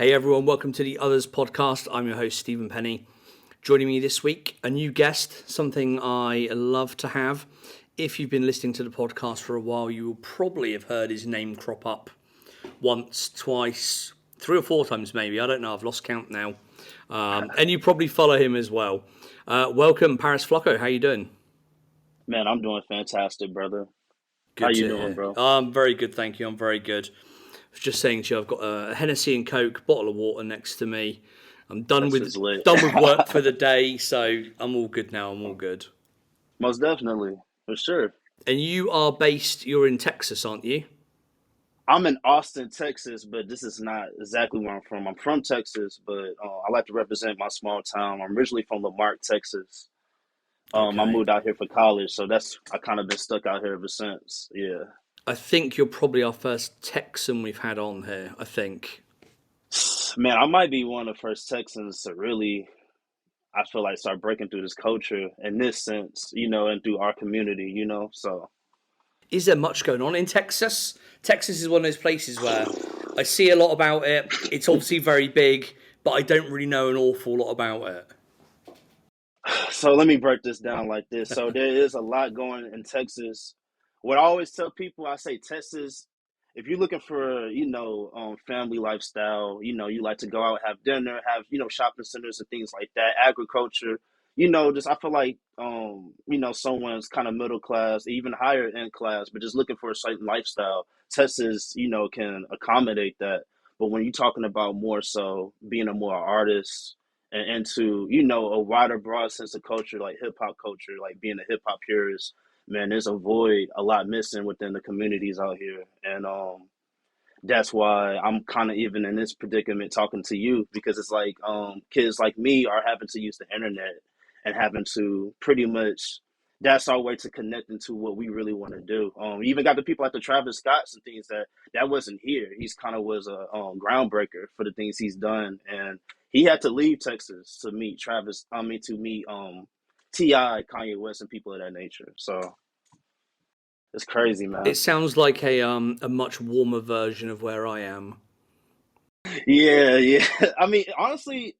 Hey everyone, welcome to the Otherz podcast. I'm your host, Stephen Penny. Joining me this week, a new guest, something I love to have. If you've been listening to the podcast for a while, you will probably have heard his name crop up once, twice, 3 or 4 times maybe. I don't know, I've lost count now. And you probably follow him as well. Welcome, Paris Flacko. How you doing? Man, I'm doing fantastic, brother. How Good you to doing, hear. bro? I'm very good, thank you. I'm very good. I was just saying to you, I've got a Hennessy and Coke, bottle of water next to me. I'm done That's with just lit. done with work for the day, so I'm all good now. I'm all good. Most definitely, for sure. And you're in Texas, aren't you? I'm in Austin, Texas, but this is not exactly where I'm from. I'm from Texas, but I like to represent my small town. I'm originally from Lamarck, Texas. I Okay. moved out here for college, so I kind of been stuck out here ever since. Yeah. I think you're probably our first Texan we've had on here, I think. Man, I might be one of the first Texans to really, I feel like, start breaking through this culture in this sense, and through our community, so. Is there much going on in Texas? Texas is one of those places where I see a lot about it. It's obviously very big, but I don't really know an awful lot about it. So let me break this down like this. So there is a lot going in Texas. What I always tell people, I say Texas, if you're looking for, family lifestyle, you like to go out, have dinner, have, shopping centers and things like that, agriculture, just I feel like, someone's kind of middle class, even higher end class, but just looking for a certain lifestyle. Texas, can accommodate that. But when you're talking about more so being a more artist, and into a wider broad sense of culture like hip hop culture, like being a hip hop purist, man, there's a void, a lot missing within the communities out here. And that's why I'm kind of even in this predicament talking to you, because it's like kids like me are having to use the internet and having to pretty much, that's our way to connect into what we really want to do. We even got the people like the Travis Scotts and things that wasn't here. He's kind of was a groundbreaker for the things he's done, and he had to leave Texas to meet to meet Ti, Kanye West, and people of that nature. So it's crazy, It man. sounds like a much warmer version of where I am. Yeah, yeah. I mean, honestly,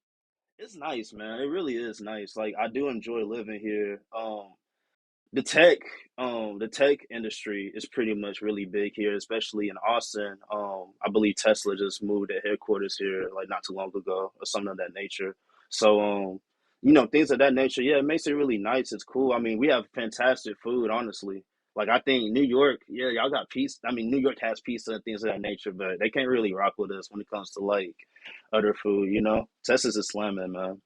it's nice, man. It really is nice. Like I do enjoy living here. The tech, the tech industry is pretty much really big here, especially in Austin. I believe Tesla just moved their headquarters here like not too long ago or something of that nature. So, things of that nature. Yeah, it makes it really nice. It's cool. I mean, we have fantastic food, honestly. Like I think New York, yeah, y'all got pizza. I mean, New York has pizza and things of that nature, but they can't really rock with us when it comes to like other food. Texas is slamming, man.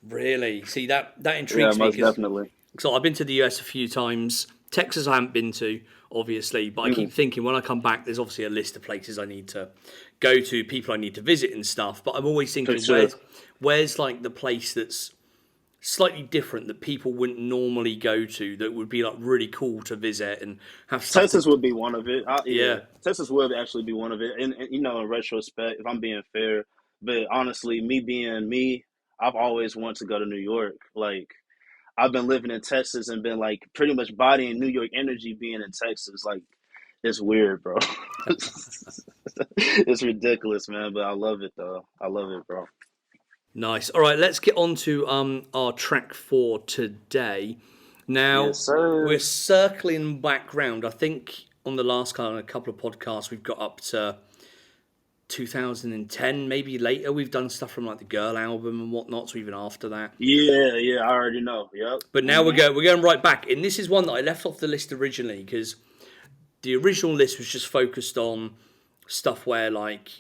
Really? See, that Yeah, intrigues me most because definitely. I've been to the US a few times. Texas I haven't been to, obviously, but I keep Mhm. thinking when I come back, there's obviously a list of places I need to go to, people I need to visit and stuff. But I'm always For thinking, sure. where's like the place that's slightly different that people wouldn't normally go to that would be like really cool to visit and have stuff to. Texas would be one of it. Yeah, Yeah. Texas would actually be one of it. And in retrospect, if I'm being fair, but honestly, me being me, I've always wanted to go to New York. Like I've been living in Texas and been like pretty much bodying New York energy being in Texas. Like it's weird, bro. It's ridiculous, man. But I love it though. I love it, bro. Nice. All right, let's get on to our track for today. Yes, Now, we're sir. circling back round. I think on the last kind of couple of podcasts, we've got up to 2010, maybe later. We've done stuff from like the Girl album and whatnot, so even after that. Yeah, yeah. I already know. Yep. But now we're going right back, and this is one that I left off the list originally because the original list was just focused on stuff where like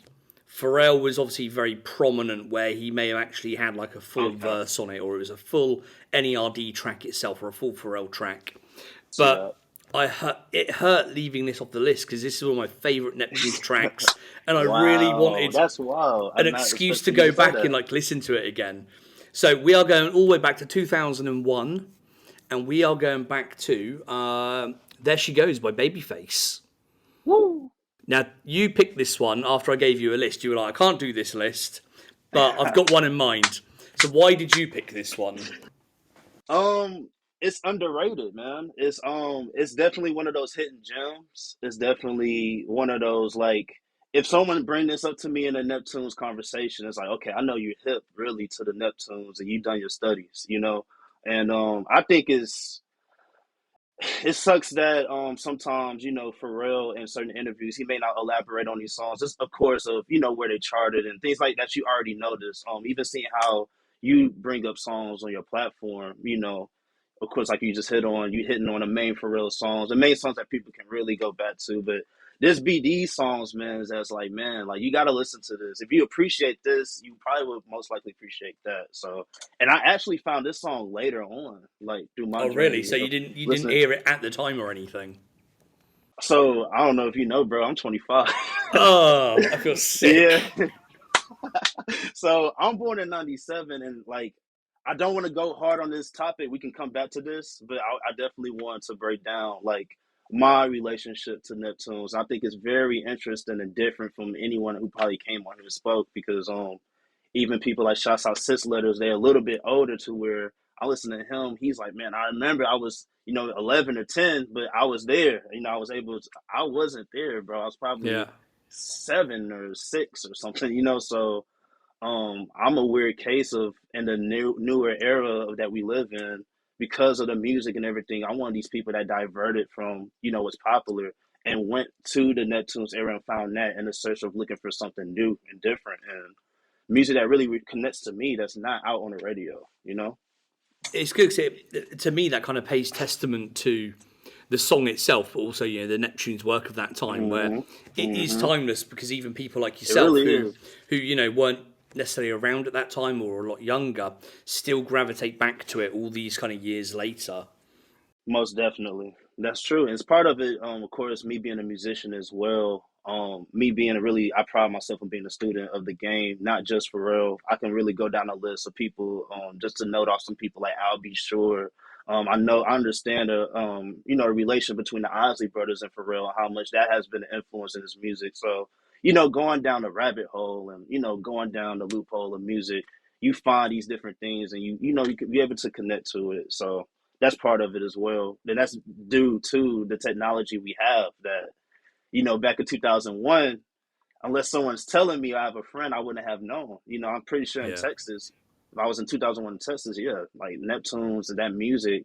Pharrell was obviously very prominent, where he may have actually had like a full Okay. verse on it, or it was a full N.E.R.D track itself, or a full Pharrell track. See But that? it hurt leaving this off the list because this is one of my favourite Neptunes tracks, and I really Wow, wanted that's wild. I an did not excuse expect to for you go to say back and that. like listen to it again. So we are going all the way back to 2001, and we are going back to "There She Goes" by Babyface. Woo. Now, you picked this one after I gave you a list. You were like, I can't do this list, but I've got one in mind. So why did you pick this one? Um, it's underrated, man. It's definitely one of those hidden gems. It's definitely one of those like if someone bring this up to me in a Neptunes conversation, it's like, okay, I know you're hip really to the Neptunes and you've done your studies, you know? And I think it sucks that sometimes, you know, Pharrell in certain interviews he may not elaborate on these songs, just of course of, you know, where they charted and things like that you already noticed. Even seeing how you bring up songs on your platform, you know, of course, like you just you hitting on the main Pharrell songs, the main songs that people can really go back to. But this be these songs, man, that's like, man, like you got to listen to this. If you appreciate this, you probably would most likely appreciate that. So, and I actually found this song later on, like through my Oh, really? journey So of you didn't listening. hear it at the time or anything? So I don't know if you know, bro. I'm 25. Oh, I feel Yeah. sick. So I'm born in '97, and like I don't want to go hard on this topic. We can come back to this, but I definitely want to break down like my relationship to Neptunes. I think it's very interesting and different from anyone who probably came on here and spoke because even people like Shots Out Sis Letters, they're a little bit older to where I listen to him. He's like, man, I remember I was, you know, 11 or 10, but I was there. You know, I wasn't there, bro. I was probably Yeah. 7 or 6 or something, you know. So I'm a weird case of in the newer era that we live in because of the music and everything. I'm one of these people that diverted from, you know, what's popular and went to the Neptunes era and found that in the search of looking for something new and different. And music that really connects to me that's not out on the radio, you know? It's good 'cause to me that kind of pays testament to the song itself, but also the Neptune's work of that time, where Hmm. it is Hmm. timeless because even people like It yourself really is. who weren't necessarily around at that time or a lot younger still gravitate back to it all these kind of years later. Most definitely. That's true. And it's part of it, of course, me being a musician as well. Me being I pride myself on being a student of the game, not just for real. I can really go down a list of people, just to note off some people like I'll Be Sure. I understand you know, a relation between the Isley brothers and Pharrell, how much that has been an influence in his music. So, you know, going down the rabbit hole and, you know, going down the loophole of music, you find these different things and you know, you can be able to connect to it. So, that's part of it as well. And that's due to the technology we have that, you know, back in 2001, unless someone's telling me I have a friend, I wouldn't have known. You know, I'm pretty sure in Yeah. Texas, if I was in 2001 in Texas, yeah, like Neptunes and that music,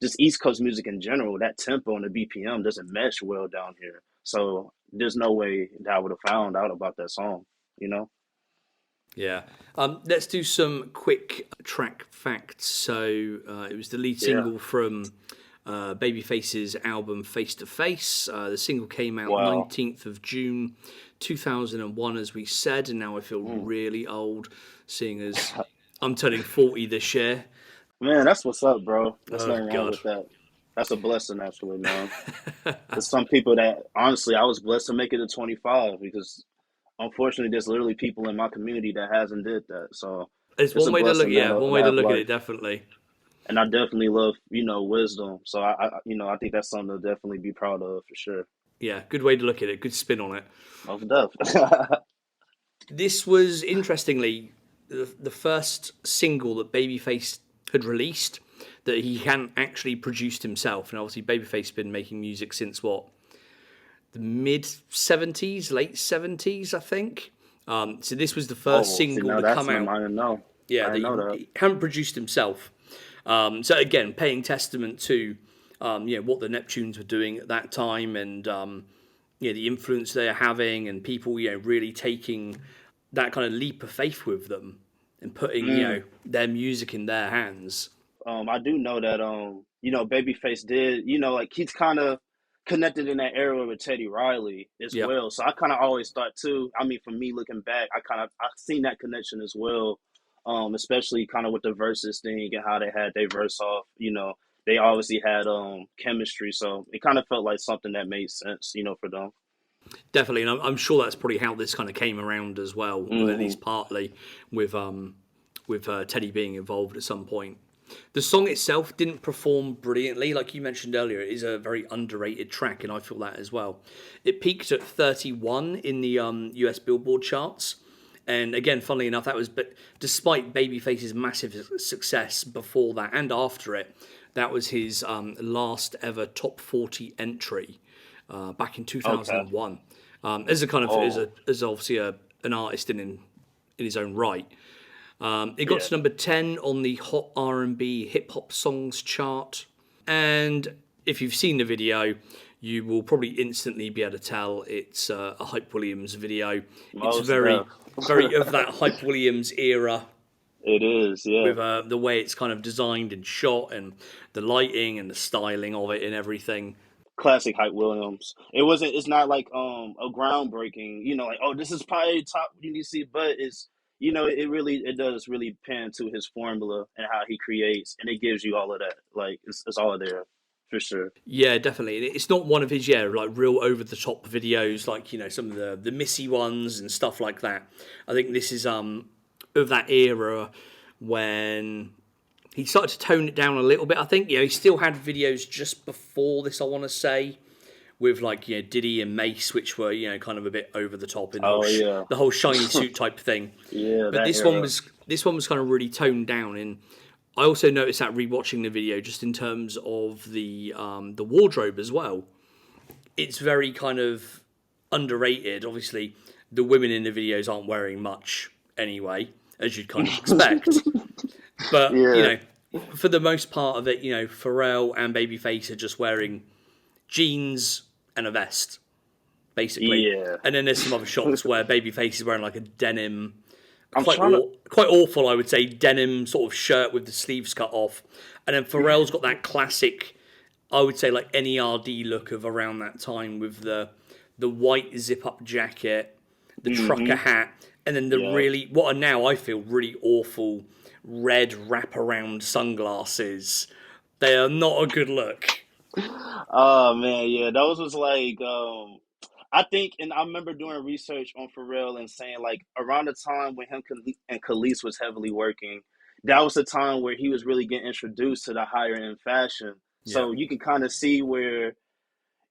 just East Coast music in general, that tempo and the BPM doesn't mesh well down here. So there's no way that I would have found out about that song, you know? Yeah. Let's do some quick track facts. So it was the lead Yeah. single from Babyface's album Face to Face. The single came out Wow. 19th of June 2001, as we said, and now I feel Mm. really old, seeing as I'm turning 40 this year. Man, that's what's up, bro. There's Oh, nothing wrong God. with that. That's a blessing, actually, man. There's some people that honestly I was blessed to make it to 25 because unfortunately there's literally people in my community that hasn't did that. So It's it's one a way to look, blessing, man, yeah, one to way to have look at it, life. definitely. And I definitely love, you know, wisdom. So you know, I think that's something to definitely be proud of for sure. Yeah, good way to look at it, good spin on it. Most deaf. This was, interestingly, the first single that Babyface had released that he hadn't actually produced himself. And obviously, Babyface been making music since what, the mid 70s, late 70s, I think. So this was the first Oh, see, single now to that's come something out, I didn't know. yeah, I that didn't know that. he hadn't produced himself. So again, paying testament to what the Neptunes were doing at that time, and the influence they are having, and people really taking that kind of leap of faith with them and putting Mm. their music in their hands. I do know that you know, Babyface did, you know, like he's kind of connected in that era with Teddy Riley as Yep, well. So I kind of always thought too. I mean, for me looking back, I've seen that connection as well. Especially kind of with the verses thing and how they had their verse off. You know, they obviously had chemistry, so it kind of felt like something that made sense. You know, for them. definitely, and I'm sure that's probably how this kind of came around as well, at Hmm. least partly with Teddy being involved at some point. The song itself didn't perform brilliantly, like you mentioned earlier. It is a very underrated track, and I feel that as well. It peaked at 31 in the US Billboard charts, and again, funnily enough, that was but despite Babyface's massive success before that and after it, that was his last ever top 40 entry back in Okay. 2001. As a kind of Oh, as obviously an artist in his own right. It got yeah. to number 10 on the Hot R&B Hip Hop Songs chart. And if you've seen the video, you will probably instantly be able to tell it's a Hype Williams video. It's Most very, deaf. very of that Hype Williams era It is, yeah. with the way it's kind of designed and shot and the lighting and the styling of it and everything. Classic Hype Williams. It wasn't. It's not like a groundbreaking. Like, oh, this is probably top UDC, but it's it does really pan to his formula and how he creates, and it gives you all of that. Like it's all there for sure. Yeah, definitely. It's not one of his like real over the top videos like some of the Missy ones and stuff like that. I think this is of that era when he started to tone it down a little bit. I think he still had videos just before this. I want to say with like Diddy and Mace, which were kind of a bit over the top in Oh yeah, the whole shiny suit type thing. yeah, But that era. this one was kind of really toned down. And I also noticed that rewatching the video, just in terms of the wardrobe as well, it's very kind of underrated. Obviously, the women in the videos aren't wearing much anyway, as you'd kind of expect. But Yeah, for the most part of it, Pharrell and Babyface are just wearing jeans and a vest, basically. yeah. And then there's some other shots where Babyface is wearing like a denim, I'm trying to. quite awful, I would say, denim sort of shirt with the sleeves cut off. And then Pharrell's got that classic, I would say, like N.E.R.D look of around that time with the white zip up jacket, the trucker hat, and then the Yeah. really what are now I feel really awful red wraparound sunglasses. They are not a good look. Oh man, yeah. Those was like I think, and I remember doing research on Pharrell and saying like around the time when him and Khalees was heavily working, that was the time where he was really getting introduced to the higher end fashion. Yeah. So you can kind of see where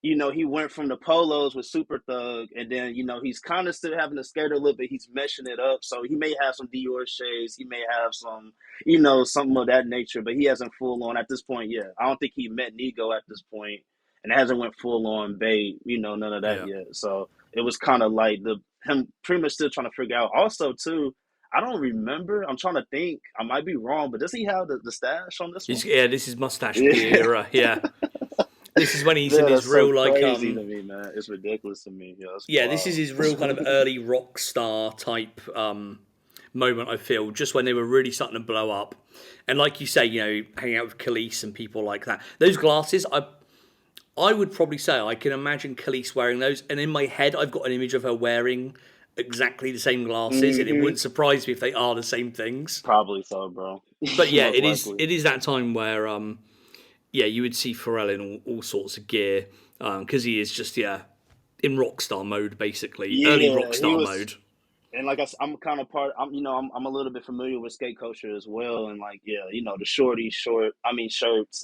he went from the polos with Super Thug, and then he's kind of still having to skate a little bit. He's meshing it up, so he may have some Dior shades, he may have some, something of that nature, but he hasn't full on at this point yet. I don't think he met Nigo at this point, and hasn't went full on Babe, none of that Yeah. yet. So it was kind of like the him pretty much still trying to figure out. Also, too, I don't remember. I'm trying to think. I might be wrong, but does he have the stash on this one? This is Mustache P Yeah. era. Yeah. This is when he's in Yeah, his that's so real like crazy to me, man. It's ridiculous to me. Yeah, it's yeah, this is wild. his real kind of early rock star type moment, I feel, just when they were really starting to blow up. And like you say, hanging out with Khalees and people like that. Those glasses, I would probably say I can imagine Khalees wearing those, and in my head I've got an image of her wearing exactly the same glasses, and it Hmm. wouldn't surprise me if they are the same things. Probably so, bro. But yeah, Most likely. it is that time where you would see Pharrell in all sorts of gear because he is just in rock star mode basically, early rock Yeah, he star was, mode. and like I said, I'm kind of part. I'm a little bit familiar with skate culture as well, and like, yeah, the shirts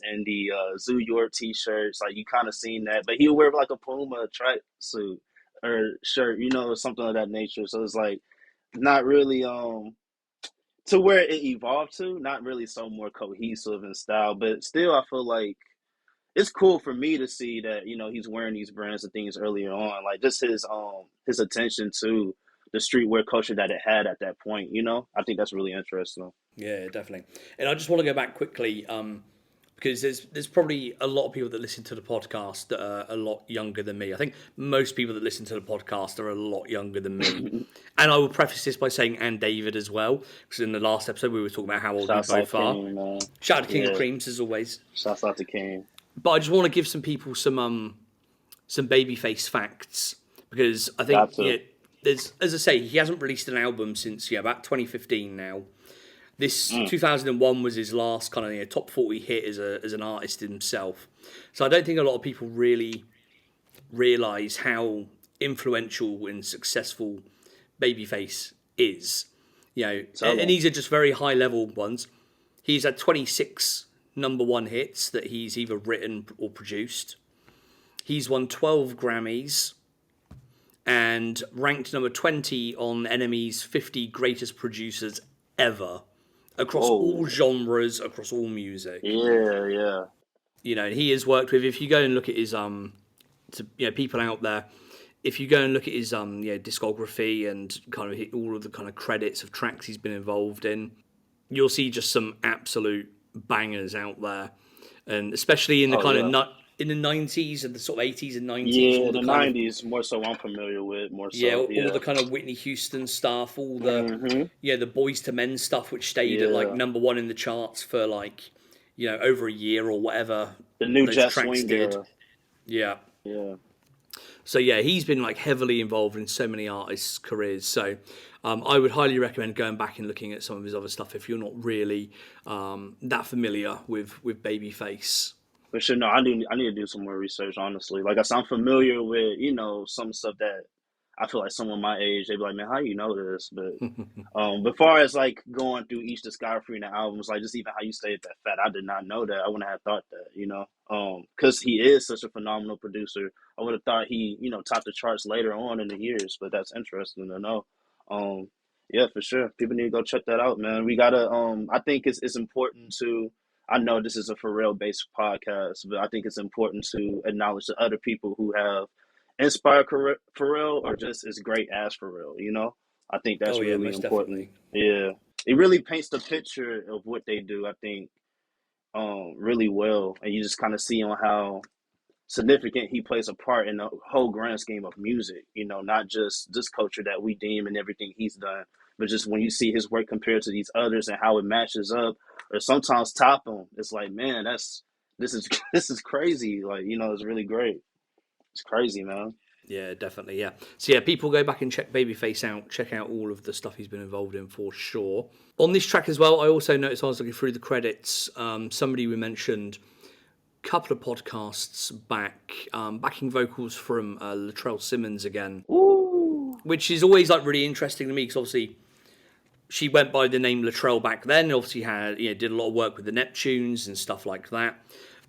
and the Zoo York t-shirts. Like you kind of seen that, but he'll wear like a Puma track suit or shirt, or something of that nature. So it's like not really to where it evolved to, not really so more cohesive in style, but still I feel like it's cool for me to see that he's wearing these brands and things earlier on, like just his attention to the streetwear culture that it had at that point. I think that's really interesting. Yeah, definitely. And I just want to go back quickly because there's probably a lot of people that listen to the podcast that are a lot younger than me. I think most people that listen to the podcast are a lot younger than me. And I will preface this by saying, and David as well, because in the last episode we were talking about how old we Shouts out both are. King, man. Shout out to King of Yeah, Creams as always. shouts out to King. But I just want to give some people some babyface facts because I think Got to. there's, as I say, he hasn't released an album since about 2015 now. This 2001 was his last kind of top 40 hit as an artist himself. So I don't think a lot of people really realise how influential and successful Babyface is. Tell And them. these are just very high level ones. He's had 26 number one hits that he's either written or produced. He's won 12 Grammys and ranked number 20 on NME's 50 greatest producers ever across all Whoa. genres, across all music. Yeah, yeah. He has worked with, if you go and look at his people out there, if you go and look at his discography and kind of all of the kind of credits of tracks he's been involved in, you'll see just some absolute bangers out there, and especially in the Oh kind of yeah, in the 90s and the sort of 80s and 90s, all yeah. the The kind of '90s more so. I'm familiar with more yeah, so. all Yeah. the kind of Whitney Houston stuff, all the Hmm. the Boys to Men stuff, which stayed at like Yeah. number one in the charts for like over a year or whatever The new those Jet tracks Swing did. era. Yeah. Yeah. So yeah, he's been like heavily involved in so many artists' careers. So I would highly recommend going back and looking at some of his other stuff if you're not really that familiar with Babyface. For sure. No, I need to do some more research. Honestly, like I said, I'm familiar with some stuff that I feel like someone my age they'd be like, man, how you know this? But far as like going through each discography and the albums, like just even how you stayed that fat, I did not know that. I wouldn't have thought that, because he is such a phenomenal producer. I would have thought he, topped the charts later on in the years. But that's interesting to know. Um, yeah, for sure. People need to go check that out, man. We gotta. I think it's important to. I know this is a Pharrell based podcast, but I think it's important to acknowledge the other people who have inspired Pharrell or just as great as Pharrell. I think that's Oh yeah, really most important. definitely. Yeah, it really paints the picture of what they do. I think really well, and you just kind of see on how significant he plays a part in the whole grand scheme of music. Not just this culture that we deem and everything he's done, but just when you see his work compared to these others and how it matches up, or sometimes top him, it's like, man, this is this is crazy. Like it's really great. It's crazy, man. Yeah, definitely. Yeah. So yeah, people go back and check Babyface out. Check out all of the stuff he's been involved in for sure. On this track as well, I also noticed I was looking through the credits. Somebody we mentioned a couple of podcasts back, backing vocals from Latrell Simmons again, Ooh, which is always like really interesting to me because obviously she went by the name Latrell back then. Obviously had did a lot of work with the Neptunes and stuff like that.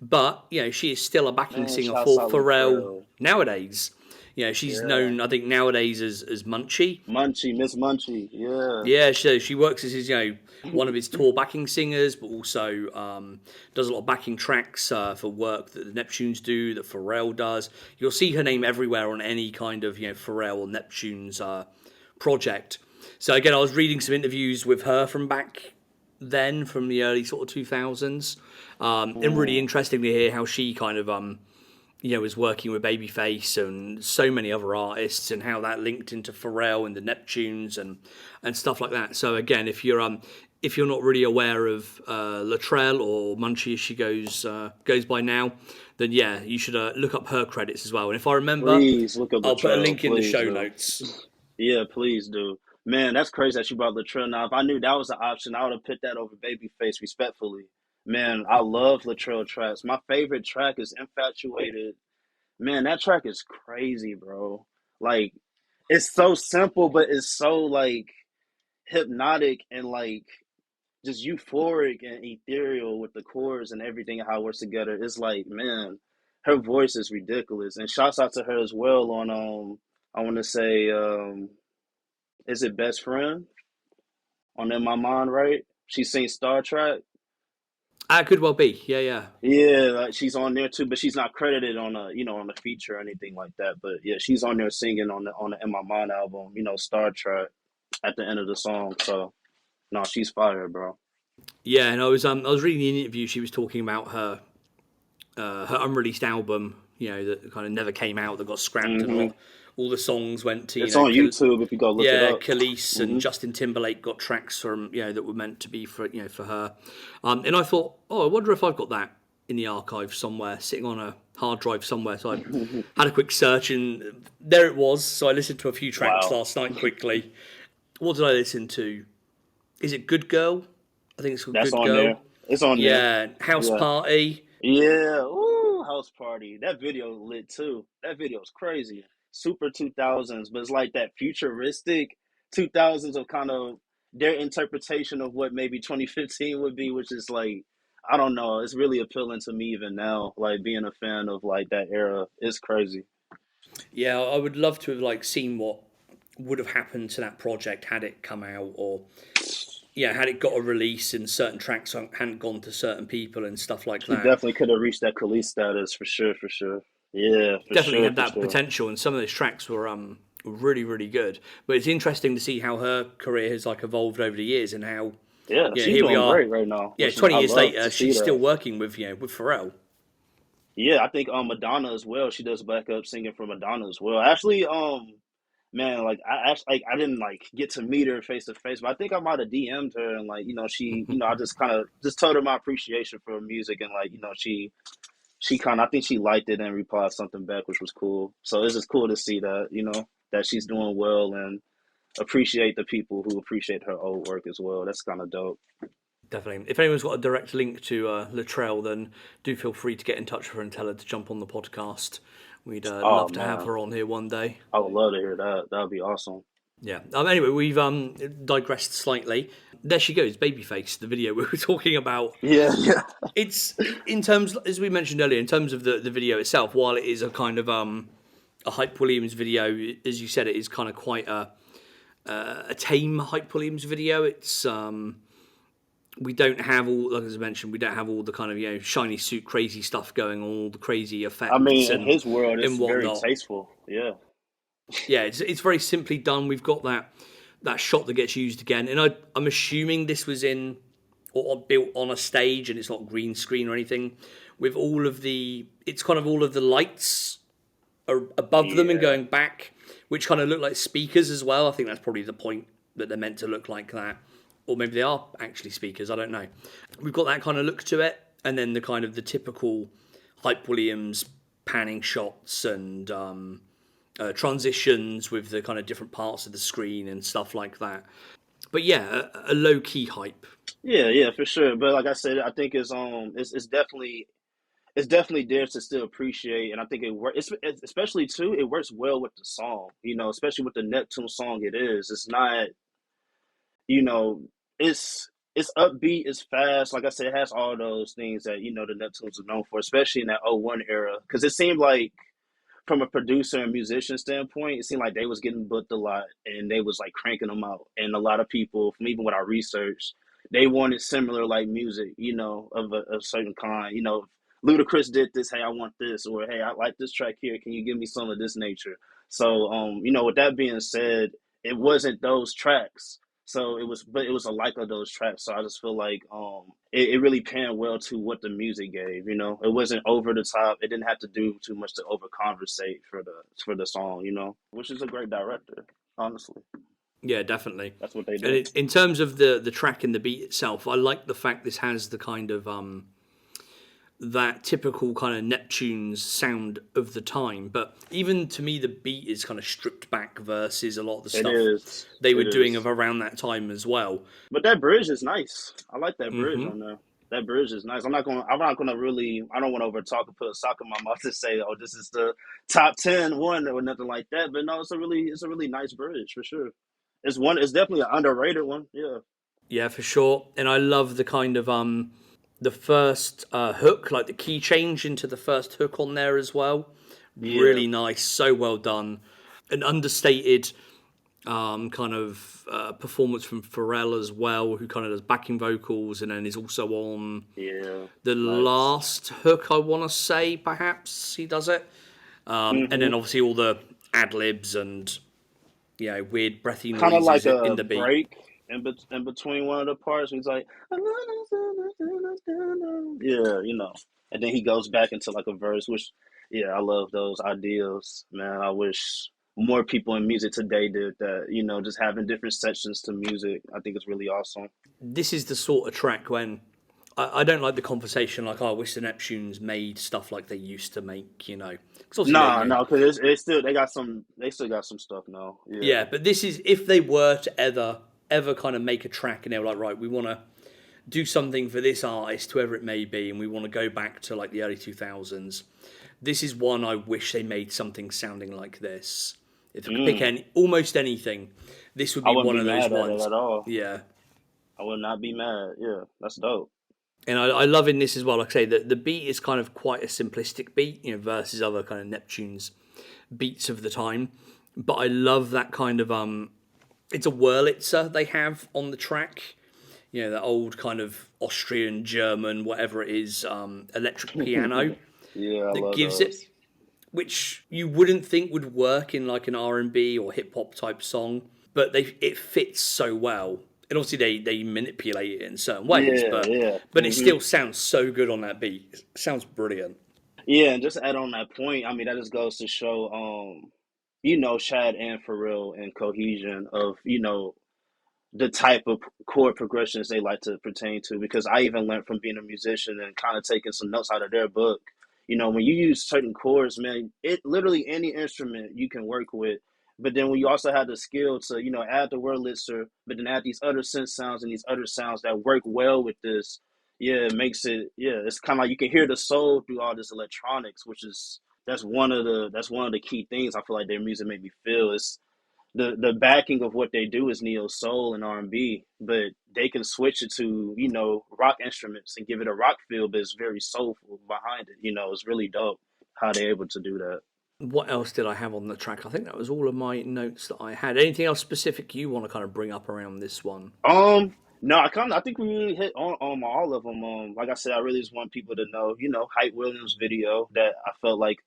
But she is still a backing man, singer shouts for out Pharrell Latrell. nowadays. She's Yeah, known, I think, nowadays as Munchie. Munchie, Miss Munchie. Yeah, Yeah, she works as his, one of his tour backing singers, but also does a lot of backing tracks for work that the Neptunes do, that Pharrell does. You'll see her name everywhere on any kind of, Pharrell or Neptunes project. So again, I was reading some interviews with her from back then, from the early sort of 2000s, and really mm, interesting to hear how she kind of was working with Babyface and so many other artists, and how that linked into Pharrell and the Neptunes and stuff like that. So again, if you're not really aware of Latrell, or Munchie as she goes by now, then yeah, you should look up her credits as well. And if I remember, please look up I'll put a Latrell. link in the Please show do. notes. Yeah, please do. Man, that's crazy that you brought Latrell. Now, if I knew that was an option, I would have put that over Babyface respectfully. Man, I love Latrell tracks. My favorite track is Infatuated. Man, that track is crazy, bro. Like, it's so simple, but it's so like hypnotic and like just euphoric and ethereal with the chords and everything and how it works together. It's like, man, her voice is ridiculous. And shouts out to her as well on I wanna say is it Best Friend on In My Mind, right? She sings Star Trek. Could well be. Yeah, yeah. Yeah, like she's on there too, but she's not credited on a feature or anything like that. But yeah, she's on there singing on the In My Mind album, Star Trek at the end of the song. So no, she's fire, bro. Yeah, and I was reading the interview. She was talking about her unreleased album, that kind of never came out, that got scrapped, and Hmm. all the songs went to, It's on YouTube if you go look it yeah, up. Khalees and Hmm. Justin Timberlake got tracks from, that were meant to be for, for her. And I thought, oh, I wonder if I've got that in the archive somewhere, sitting on a hard drive somewhere. So I had a quick search, and there it was. So I listened to a few tracks Wow, last night quickly. What did I listen to? Is it Good Girl? I think it's called that's Good on Girl. there. It's on there. Yeah, House Yeah. Party. Yeah, ooh, house party. That video lit too. That video is crazy. Super 2000s, but it's like that futuristic 2000s of kind of their interpretation of what maybe 2015 would be, which is like, I don't know. It's really appealing to me even now. Like being a fan of like that era, it's crazy. Yeah, I would love to have like seen what would have happened to that project had it come out, or had it got a release and certain tracks hadn't gone to certain people and stuff like She that. definitely could have reached that Khalees status for sure, for sure. Yeah, for Definitely sure, had for that sure. potential, and some of those tracks were really really good. But it's interesting to see how her career has like evolved over the years, and how Yeah, she's here we doing are. great right now, Yeah, which is 20 I years love later, to see she's still that. working with with Pharrell. Yeah, I think Madonna as well. She does backup singing for Madonna as well. Actually, man, like I actually like I didn't like get to meet her face to face, but I think I might have DM'd her and like she I just kind of just told her my appreciation for her music and like she kind of I think she liked it and replied something back, which was cool. So it's just cool to see that that she's doing well and appreciate the people who appreciate her old work as well. That's kind of dope. Definitely. If anyone's got a direct link to Latrell, then do feel free to get in touch with her and tell her to jump on the podcast. We'd Oh love to have man, her on here one day. I would love to hear that. That would be awesome. Yeah. Anyway, we've digressed slightly. There she goes, Babyface, the video we were talking about. Yeah, yeah, It's in terms, as we mentioned earlier, in terms of the video itself. While it is a kind of a Hype Williams video, as you said, it is kind of quite a tame Hype Williams video. It's we don't have all, like as I mentioned, we don't have all the kind of shiny suit crazy stuff going on, all the crazy I effects mean, in his world, it's very whatnot. tasteful. Yeah. Yeah, it's very simply done. We've got that shot that gets used again, and I'm assuming this was in or built on a stage, and it's not green screen or anything. With all of it's kind of all of the lights are above them and Yeah. going back, which kind of look like speakers as well. I think that's probably the point, that they're meant to look like that, or maybe they are actually speakers. I don't know. We've got that kind of look to it, and then the kind of the typical Hype Williams panning shots and transitions with the kind of different parts of the screen and stuff like that. But yeah, a low key hype. Yeah, yeah, for sure. But like I said, I think it's definitely there to still appreciate, and I think it works. Especially too, it works well with the song. Especially with the Neptune song. It is. It's not. You know, it's upbeat. It's fast. Like I said, it has all those things that the Neptunes are known for, especially in that '01 era. Because it seemed like from a producer and musician standpoint, it seemed like they was getting booked a lot and they was like cranking them out. And a lot of people, from even what I researched, they wanted similar like music, of a certain kind. Ludacris did this, hey, I want this, or hey, I like this track here. Can you give me some of this nature? So, with that being said, it wasn't those tracks. So but it was a like of those tracks. So I just feel like it really panned well to what the music gave. It wasn't over the top. It didn't have to do too much to over conversate for the song. Which is a great director. Honestly, Yeah, definitely. that's what they And do. in terms of the track and the beat itself, I like the fact this has the kind of that typical kind of Neptune's sound of the time. But even to me, the beat is kind of stripped back versus a lot of the It stuff is. they were It doing of is. around that time as well. But that bridge is nice. I like that bridge Hmm. on there. That bridge is nice. I'm not gonna really. I don't want to over talk and put a sock in my mouth to say, oh, this is the top 10 one or nothing like that. But no, it's a really nice bridge for sure. It's definitely an underrated one. Yeah. Yeah, for sure. And I love the kind of the first hook, like the key change into the first hook on there as well. Yeah. Really nice, so well done. An understated kind of performance from Pharrell as well, who kind of does backing vocals and then is also on Yeah. the Nice. last hook, I want to say, perhaps he does it. And Hmm. then obviously all the ad libs and weird breathy Kind of like noises in a the beat. break in between one of the parts. He's like, yeah, and then he goes back into like a verse, which, yeah, I love those ideas, man. I wish more people in music today did that. Just having different sections to music. I think it's really awesome. This is the sort of track when I don't like the conversation like, oh, I wish the Neptunes made stuff like they used to make, because obviously Nah, no, because it's still they still got some stuff now. Yeah. yeah, but this is if they were to ever kind of make a track and they were like, right, we want to do something for this artist, whoever it may be, and we want to go back to like the early 2000s. This is one I wish they made something sounding like this. If I could pick Mm. almost anything, this would I be wouldn't one be of those mad at it ones. at all. Yeah. I would not be mad. Yeah, that's dope. And I love in this as well, like I say, that the beat is kind of quite a simplistic beat, versus other kind of Neptune's beats of the time. But I love that kind of it's a Wurlitzer they have on the track. The old kind of Austrian, German, whatever it is, electric piano Yeah, I that love gives it. those. which you wouldn't think would work in like an R&B or hip hop type song, but it fits so well. And obviously they manipulate it in certain ways, Yeah, but yeah. it still sounds so good on that beat. It sounds brilliant. Yeah, and just add on that point, I mean, that just goes to show, Shad and Pharrell and cohesion of, the type of chord progressions they like to pertain to. Because I even learned from being a musician and kind of taking some notes out of their book. When you use certain chords, man, it literally any instrument you can work with. But then when you also have the skill to, add the Wurlitzer, but then add these other synth sounds and these other sounds that work well with this, yeah, it makes it, yeah, it's kind of like you can hear the soul through all this electronics, which is that's one of the key things I feel like their music made me feel. Is the backing of what they do is neo soul and R&B, but they can switch it to rock instruments and give it a rock feel, but it's very soulful behind it. It's really dope how they're able to do that. What else did I have on the track? I think that was all of my notes that I had. Anything else specific you want to kind of bring up around this one? No, I think we really hit on all of them. Like I said, I really just want people to know, Hype Williams video that I felt like,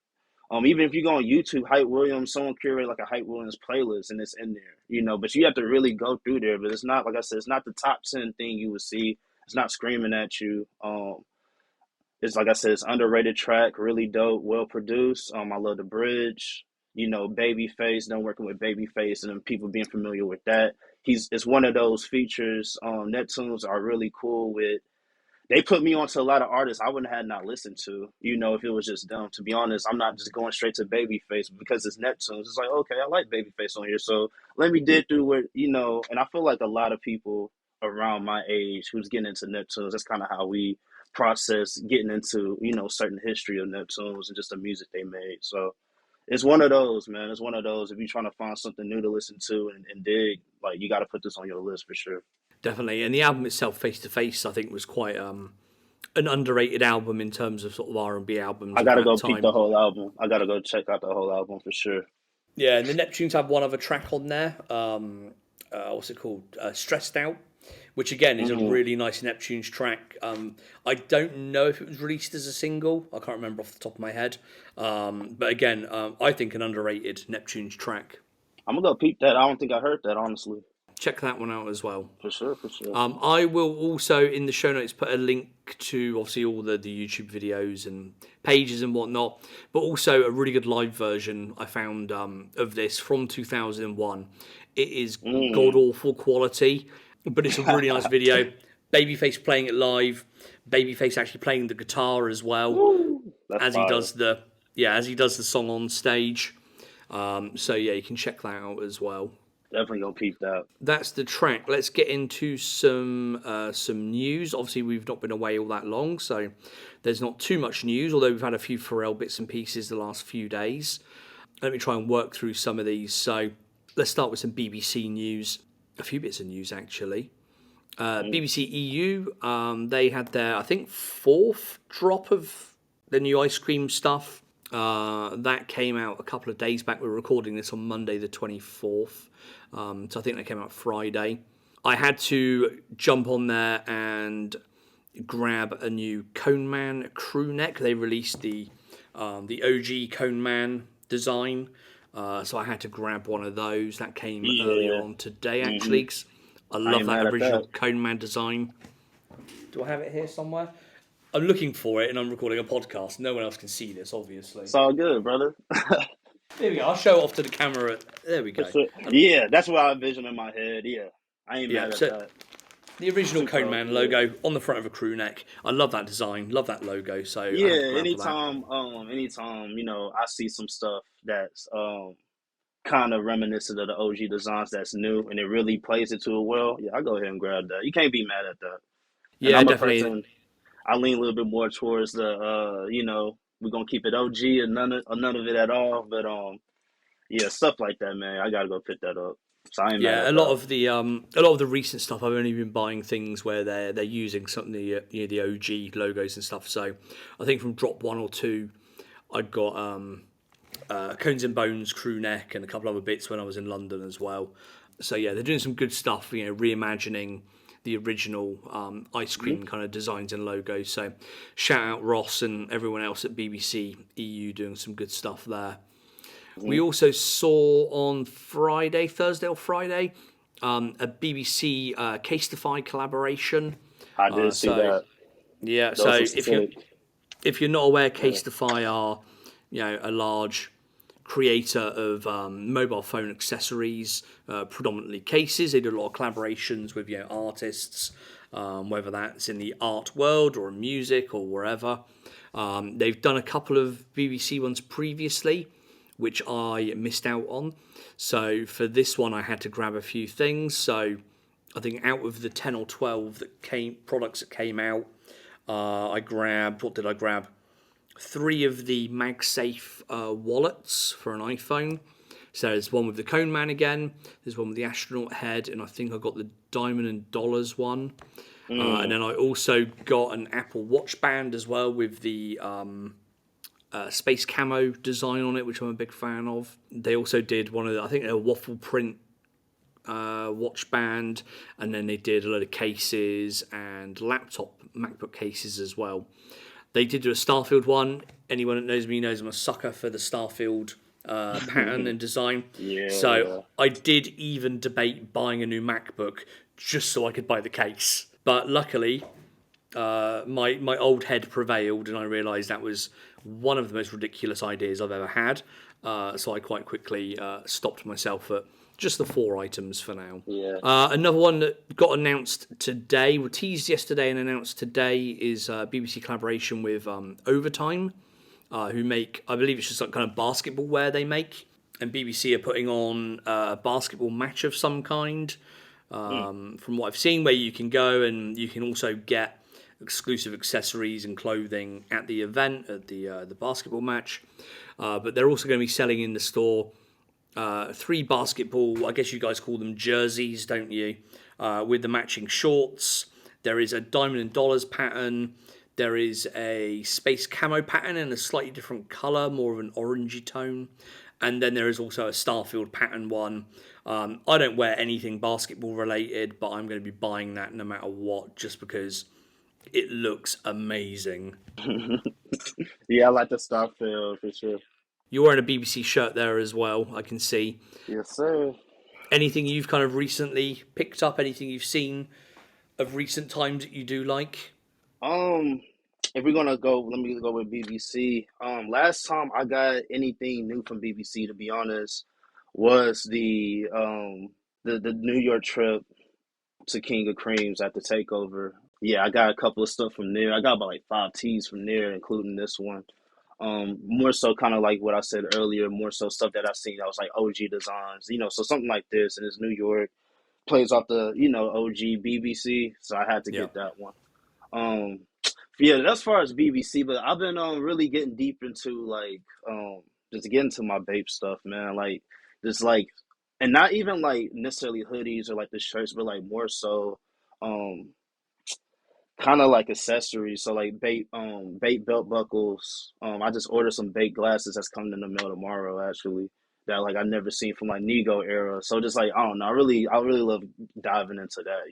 even if you go on YouTube, Hype Williams, someone curate like a Hype Williams playlist and it's in there, but you have to really go through there. But it's not, like I said, it's not the top 10 thing you would see. It's not screaming at you. It's like I said, it's underrated track, really dope, well produced. I love the bridge. Babyface, done working with Babyface and then people being familiar with that. It's one of those features. Neptunes are really cool with. They put me onto a lot of artists I wouldn't have not listened to, if it was just them. To be honest, I'm not just going straight to Babyface because it's Neptunes. It's like, okay, I like Babyface on here, so let me dig through what, and I feel like a lot of people around my age who's getting into Neptunes, that's kind of how we process getting into, certain history of Neptunes and just the music they made. So it's one of those, man. It's one of those. If you're trying to find something new to listen to and dig, like you got to put this on your list for sure. Definitely. And the album itself, Face to Face, I think was quite an underrated album in terms of sort of R&B albums I of gotta that go peep the time. whole album. I gotta go check out the whole album for sure. Yeah, and the Neptunes have one other track on there. What's it called? Stressed Out, which again is a Hmm. really nice Neptunes track. I don't know if it was released as a single. I can't remember off the top of my head. But again, I think an underrated Neptunes track. I'm gonna go peep that. I don't think I heard that honestly. Check that one out as well. For sure, for sure. I will also in the show notes put a link to obviously all the YouTube videos and pages and whatnot, but also a really good live version I found of this from 2001. It is god Mm. awful quality, but it's a really nice video. Babyface playing it live, Babyface actually playing the guitar as well Woo. That's as he fire. does the song on stage. So yeah, you can check that out as well. Definitely gonna peep that. That's the track. Let's get into some news. Obviously, we've not been away all that long, so there's not too much news. Although we've had a few Pharrell bits and pieces the last few days. Let me try and work through some of these. So let's start with some BBC news. A few bits of news actually. Mm. BBC EU. They had their I think fourth drop of the new ice cream stuff. That came out a couple of days back. We're recording this on Monday the 24th. So I think they came out Friday. I had to jump on there and grab a new Cone Man crew neck. They released the OG Cone Man design. So I had to grab one of those. That came earlier Yeah. on today, Hmm. actually. 'Cause I I love ain't that mad at that. original Cone Man design. Do I have it here somewhere? I'm looking for it and I'm recording a podcast. No one else can see this, obviously. It's all good, brother. There we go. I'll show it off to the camera. There we For go. sure. Yeah, that's what I envision in my head. Yeah. I ain't Yeah, mad at so that. the original Super Cone OG. Man logo on the front of a crew neck. I love that design, love that logo, so I had to Yeah, grab that. anytime, I see some stuff that's kind of reminiscent of the OG designs that's new and it really plays it to it well, yeah, I go ahead and grab that. You can't be mad at that. And Yeah, I'm a definitely. person, I lean a little bit more towards the we're gonna keep it OG and none of it at all. But yeah, stuff like that, man. I gotta go pick that up. So I ain't mad Yeah, at that. a lot of the recent stuff I've only been buying things where they're using some of the the OG logos and stuff. So I think from drop one or two, I got Cones and Bones crew neck and a couple other bits when I was in London as well. So yeah, they're doing some good stuff. Reimagining the original ice cream kind of designs and logos. So shout out Ross and everyone else at BBC EU doing some good stuff there. We also saw on Thursday or Friday, a BBC Casetify collaboration. I did see that. Yeah, so Those are sick. if you're not aware, Casetify are, a large creator of mobile phone accessories, predominantly cases. They do a lot of collaborations with artists, whether that's in the art world or music or wherever. They've done a couple of BBC ones previously, which I missed out on. So for this one, I had to grab a few things. So I think out of the 10 or 12 products that came out, I grabbed, what did I grab? 3 of the MagSafe wallets for an iPhone. So there's one with the Cone Man again, there's one with the astronaut head, and I think I got the Diamond and Dollars one. And then I also got an Apple Watch band as well with the space camo design on it, which I'm a big fan of. They also did one of the, I think a waffle print watch band, and then they did a load of cases and laptop MacBook cases as well. They did do a Starfield one. Anyone that knows me knows I'm a sucker for the Starfield pattern and design. So I did even debate buying a new MacBook just so I could buy the case. But luckily, my old head prevailed, and I realised that was one of the most ridiculous ideas I've ever had. So I quite quickly stopped myself at just the 4 items for now. Another one that got announced today, well, teased yesterday and announced today, is BBC collaboration with Overtime, who make, I believe it's just some kind of basketball wear they make. And BBC are putting on a basketball match of some kind, from what I've seen, where you can go and you can also get exclusive accessories and clothing at the event, at the basketball match. But they're also going to be selling in the store 3 basketball, I guess you guys call them jerseys, don't you? With the matching shorts. There is a Diamond and Dollars pattern. There is a space camo pattern in a slightly different colour, more of an orangey tone. And then there is also a Starfield pattern one. I don't wear anything basketball related, but I'm going to be buying that no matter what, just because it looks amazing. Yeah, I like the Starfield for sure. You're wearing a BBC shirt there as well, I can see. Yes, sir. Anything you've kind of recently picked up, anything you've seen of recent times that you do like? If we're gonna go, let me go with BBC. Last time I got anything new from BBC, to be honest, was the New York trip to King of Creams at the Takeover. Yeah, I got a couple of stuff from there. I got about like 5 tees from there, including this one. More so kind of like what I said earlier, more so stuff that I seen that was like OG designs, so something like this, and it's New York, plays off the, OG BBC, so I had to Yeah. get that one. Yeah, as far as BBC, but I've been really getting deep into like just getting to my vape stuff, man. Like just like, and not even like necessarily hoodies or like the shirts, but like more so um kind of like accessories. So like bait belt buckles. I just ordered some bait glasses that's coming in the mail tomorrow actually. That like I never seen from like Nego era. So just like I don't know, I really love diving into that.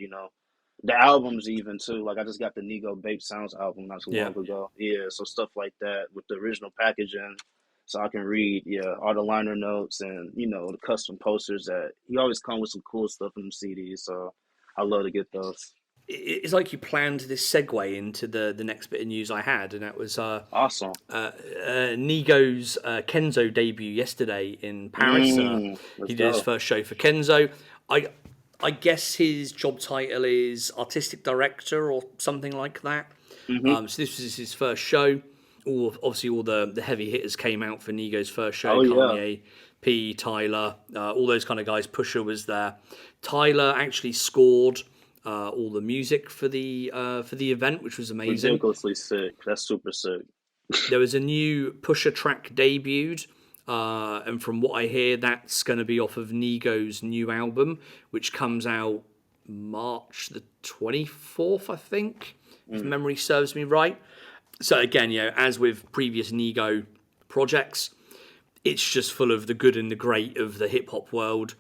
The albums even too. Like I just got the Nego Bape Sounds album not too Yeah. long ago. Yeah, so stuff like that with the original packaging. So I can read, all the liner notes and, the custom posters that he always come with some cool stuff in them CDs. So I love to get those. It's like you planned this segue into the next bit of news I had, and that was Awesome. Nigo's Kenzo debut yesterday in Paris. Let's He did his go. first show for Kenzo. I guess his job title is artistic director or something like that. So this was his first show. Obviously, all the heavy hitters came out for Nigo's first show. Oh, yeah. Kanye, P, Tyler, all those kind of guys. Pusha was there. Tyler actually scored all the music for the event, which was amazing. Ridiculously sick. That's super sick. There was a new Pusha track debuted, and from what I hear, that's going to be off of Nigo's new album, which comes out March the 24th, I think, if memory serves me right. So again, as with previous Nego projects, it's just full of the good and the great of the hip hop world.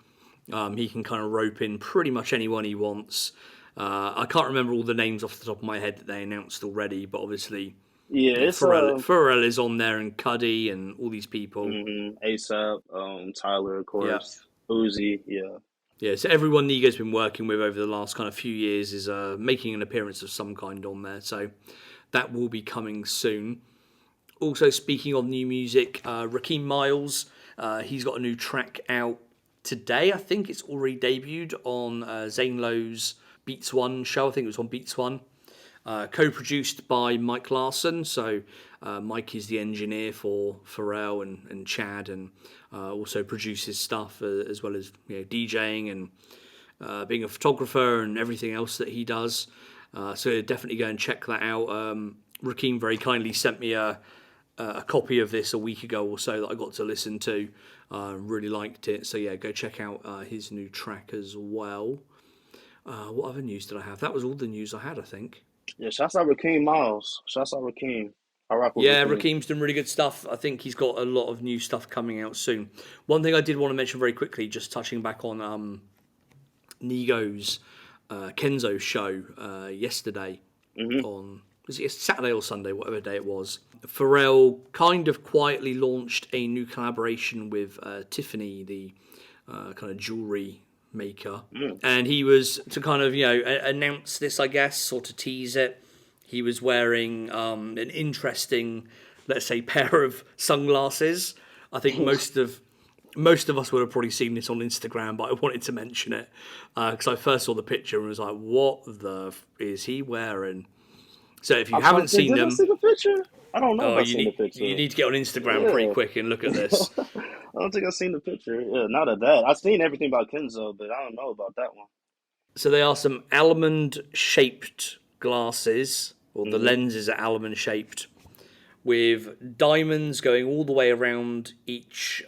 He can kind of rope in pretty much anyone he wants. I can't remember all the names off the top of my head that they announced already, but obviously, Yeah, yeah, it's Pharrell is on there, and Cuddy, and all these people. ASAP, Tyler, of Yeah. course, Uzi, yeah. Yeah, so everyone Nigo's been working with over the last kind of few years is making an appearance of some kind on there. So that will be coming soon. Also, speaking of new music, Rakeem Miles, he's got a new track out today. I think it's already debuted on Zane Lowe's Beats One show. I think it was on Beats One. Co-produced by Mike Larson. So Mike is the engineer for Pharrell and Chad, and also produces stuff as well as DJing and being a photographer and everything else that he does. So definitely go and check that out. Rakeem very kindly sent me a copy of this a week ago or so that I got to listen to. Really liked it. So yeah, go check out his new track as well. What other news did I have? That was all the news I had, I think. Yeah, shouts out Rakeem Miles. Shouts out Rakeem. I rock with Yeah, Rakeem. Rakeem's done really good stuff. I think he's got a lot of new stuff coming out soon. One thing I did want to mention very quickly, just touching back on Nigo's Kenzo show yesterday on, was it Saturday or Sunday, whatever day it was. Pharrell kind of quietly launched a new collaboration with Tiffany, the kind of jewelry maker, and he was to kind of announce this, I guess, or to tease it. He was wearing an interesting, let's say, pair of sunglasses. I think most of us would have probably seen this on Instagram, but I wanted to mention it because I first saw the picture and was like, "What the is he wearing?" So if you haven't seen Did I them, see the picture? I don't know if oh, I've seen the you picture. need to get on Instagram pretty Yeah. quick and look at this. I don't think I've seen the picture. Yeah, not of that. I've seen everything about Kenzo, but I don't know about that one. So they are some almond-shaped glasses, or the Hmm. lenses are almond-shaped, with diamonds going all the way around each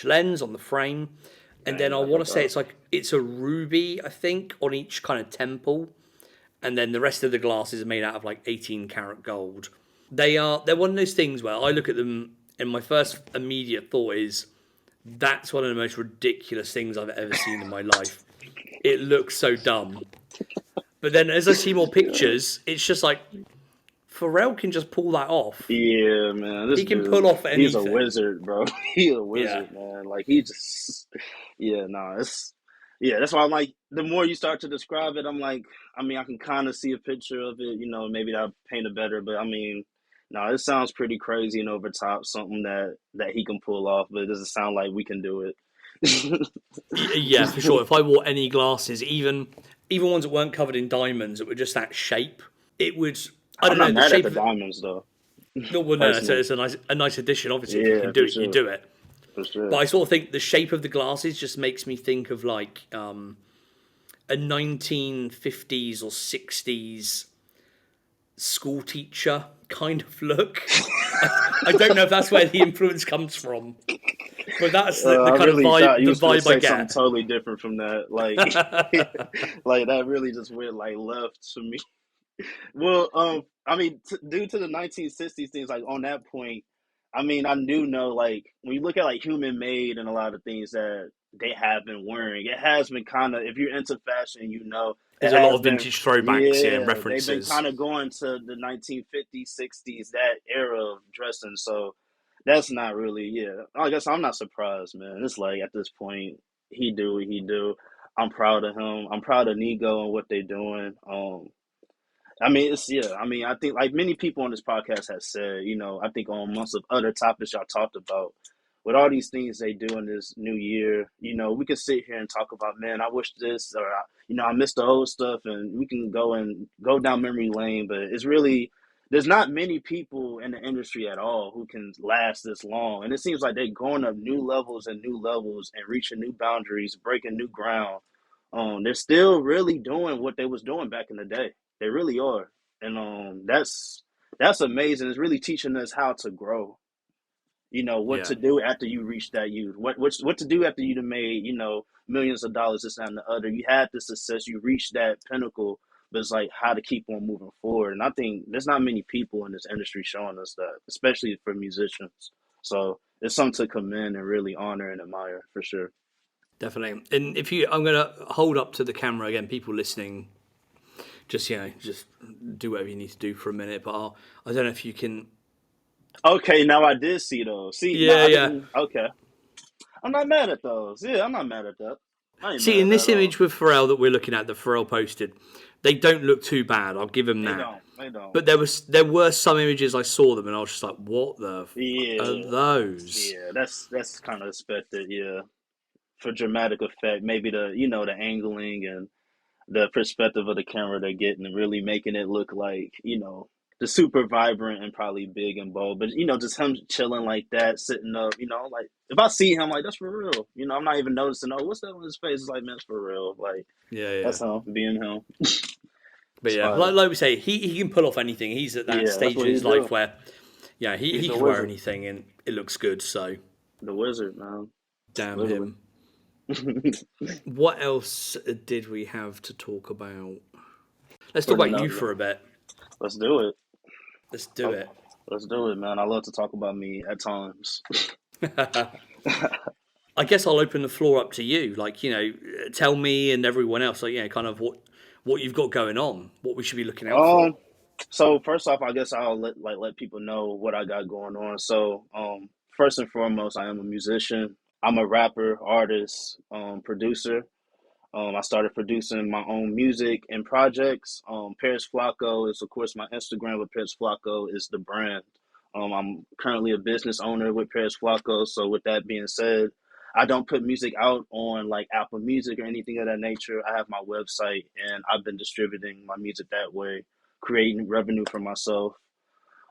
lens on the frame, and then Dang, I I want to say forgot. it's a ruby, I think, on each kind of temple, and then the rest of the glasses are made out of like 18 karat gold. They're one of those things where I look at them and my first immediate thought is that's one of the most ridiculous things I've ever seen in my life. It looks so dumb. But then as I see more Yeah. pictures, it's just like Pharrell can just pull that off. Yeah, man, this He can dude, pull off he's a anything. wizard, bro. He a Yeah. wizard, man. Like he just, yeah, no, it's, yeah. That's why I'm like, the more you start to describe it, I'm like, I mean, I can kind of see a picture of it, maybe that paint it better, but I mean, no, it sounds pretty crazy and over top, something that he can pull off, but it doesn't sound like we can do it. Yeah, for sure. If I wore any glasses, even ones that weren't covered in diamonds, that were just that shape, it would. I I'm don't not know the mad at shape the of it. diamonds though, No, well, no, personally. it's a nice addition. Obviously, if you Yeah, can do for it, you sure, do it. for But sure. I sort of think the shape of the glasses just makes me think of like a 1950s or 60s school teacher kind of look. I don't know if that's where the influence comes from, but that's the I kind of really thought vibe you the was gonna vibe I say something get. totally different from that. Like, like that really just went like left to me. Well, I mean, due to the 1960s things, like on that point, I mean, I do know like when you look at like human made and a lot of things that they have been wearing, it has been kind of if you're into fashion, it There's a lot has of been. vintage throwbacks, yeah, and Yeah, they've been references. kind of going to the 1950s, 60s, that era of dressing. So that's not really, yeah. I guess I'm not surprised, man. It's like at this point, he do what he do. I'm proud of him. I'm proud of Nigo and what they're doing. I mean, it's yeah. I mean, I think like many people on this podcast have said, I think on months of other topics y'all talked about, with all these things they do in this new year, we could sit here and talk about, man, I wish this, or I missed the old stuff, and we can go down memory lane. But it's really there's not many people in the industry at all who can last this long, and it seems like they're going up new levels and reaching new boundaries, breaking new ground. They're still really doing what they was doing back in the day. They really are, and that's amazing. It's really teaching us how to grow. What Yeah, to do after you reach that youth. What to do after you have made millions of dollars, this that, and the other. You had the success. You reached that pinnacle. But it's like how to keep on moving forward. And I think there's not many people in this industry showing us that, especially for musicians. So it's something to commend and really honor and admire for sure. definitely. And if you, I'm going to hold up to the camera again, people listening. just just do whatever you need to do for a minute. But I don't know if you can. Okay, now I did see those. See, no, Yeah, I yeah. didn't. Okay, I'm not mad at those. Yeah, I'm not mad at that. I ain't See, mad in at that this at all. image with Pharrell that we're looking at, that Pharrell posted, they don't look too bad. I'll give him They that. don't. They don't. But there were some images I saw them and I was just like, what the are Yeah, those? yeah. That's kind of expected. Yeah, for dramatic effect, maybe the angling and the perspective of the camera they're getting and really making it look like the super vibrant and probably big and bold. But just him chilling like that, sitting up. Like if I see him, like that's for real. I'm not even noticing. Oh, what's that on his face? It's like man, it's for real. Like Yeah, yeah. that's him being him. But It's yeah, fire. like we say, he can pull off anything. He's at that Yeah, that's stage what in he his life do. where, yeah, He's he the could wear wizard, anything and it looks good. So the wizard, man. damn Literally. him. What else did we have to talk about? Let's talk For about you no, for a bit. let's do it. Let's do it. Let's do it, man. I love to talk about me at times. I guess I'll open the floor up to you. Like, tell me and everyone else, like, kind of what you've got going on, what we should be looking out for. Um, so first off, I guess I'll let people know what I got going on. So, first and foremost, I am a musician. I'm a rapper, artist, producer. I started producing my own music and projects. Paris Flacko is, of course, my Instagram, but Paris Flacko is the brand. I'm currently a business owner with Paris Flacko. So, with that being said, I don't put music out on like Apple Music or anything of that nature. I have my website and I've been distributing my music that way, creating revenue for myself.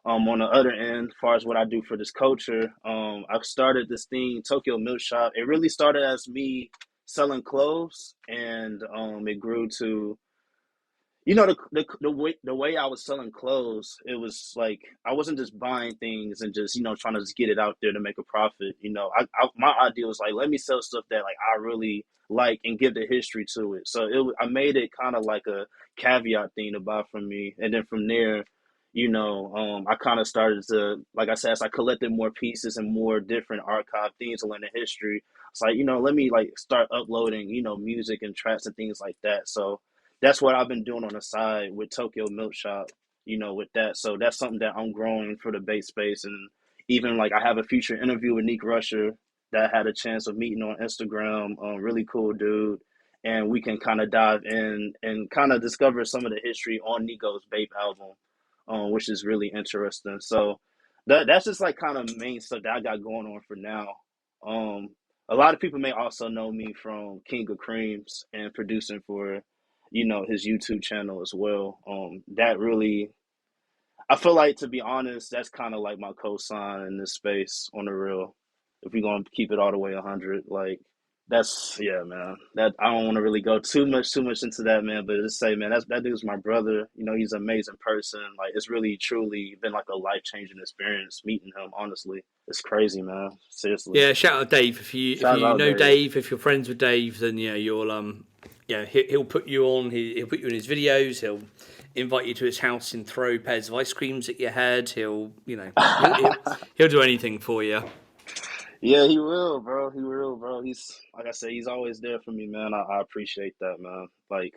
On the other end, as far as what I do for this culture, I've started this thing, Tokyo Milk Shop. It really started as me selling clothes, and it grew to the way I was selling clothes. It was like I wasn't just buying things and just trying to just get it out there to make a profit. My idea was like let me sell stuff that like I really like and give the history to it. So I made it kind of like a caveat thing to buy from me, and then from there, I kind of started to, like I said, as I collected more pieces and more different archive things to learn the history. It's like let me like start uploading music and tracks and things like that. So that's what I've been doing on the side with Tokyo Milk Shop, with that. So that's something that I'm growing for the base space. And even like I have a future interview with Nick Rusher that I had a chance of meeting on Instagram. Really cool dude. And we can kind of dive in and kind of discover some of the history on Nico's Bape album, which is really interesting. So that's just like kind of main stuff that I got going on for now. Um, a lot of people may also know me from King of Creams and producing for his YouTube channel as well. That really, I feel like, to be honest, that's kind of like my cosign in this space on the real. If we're gonna keep it all the way 100, like that's yeah, man. That I don't want to really go too much into that, man. But just say, man, that dude's my brother. He's an amazing person. Like it's really truly been like a life changing experience meeting him. Honestly, it's crazy, man. Seriously. Yeah, shout out Dave if Shout you out know Dave. Dave, if you're friends with Dave, then yeah, you'll he'll put you on. He'll put you in his videos. He'll invite you to his house and throw pairs of ice creams at your head. He'll do anything for you. Yeah, he will, bro. He will, bro. He's like I said, he's always there for me, man. I appreciate that, man. Like,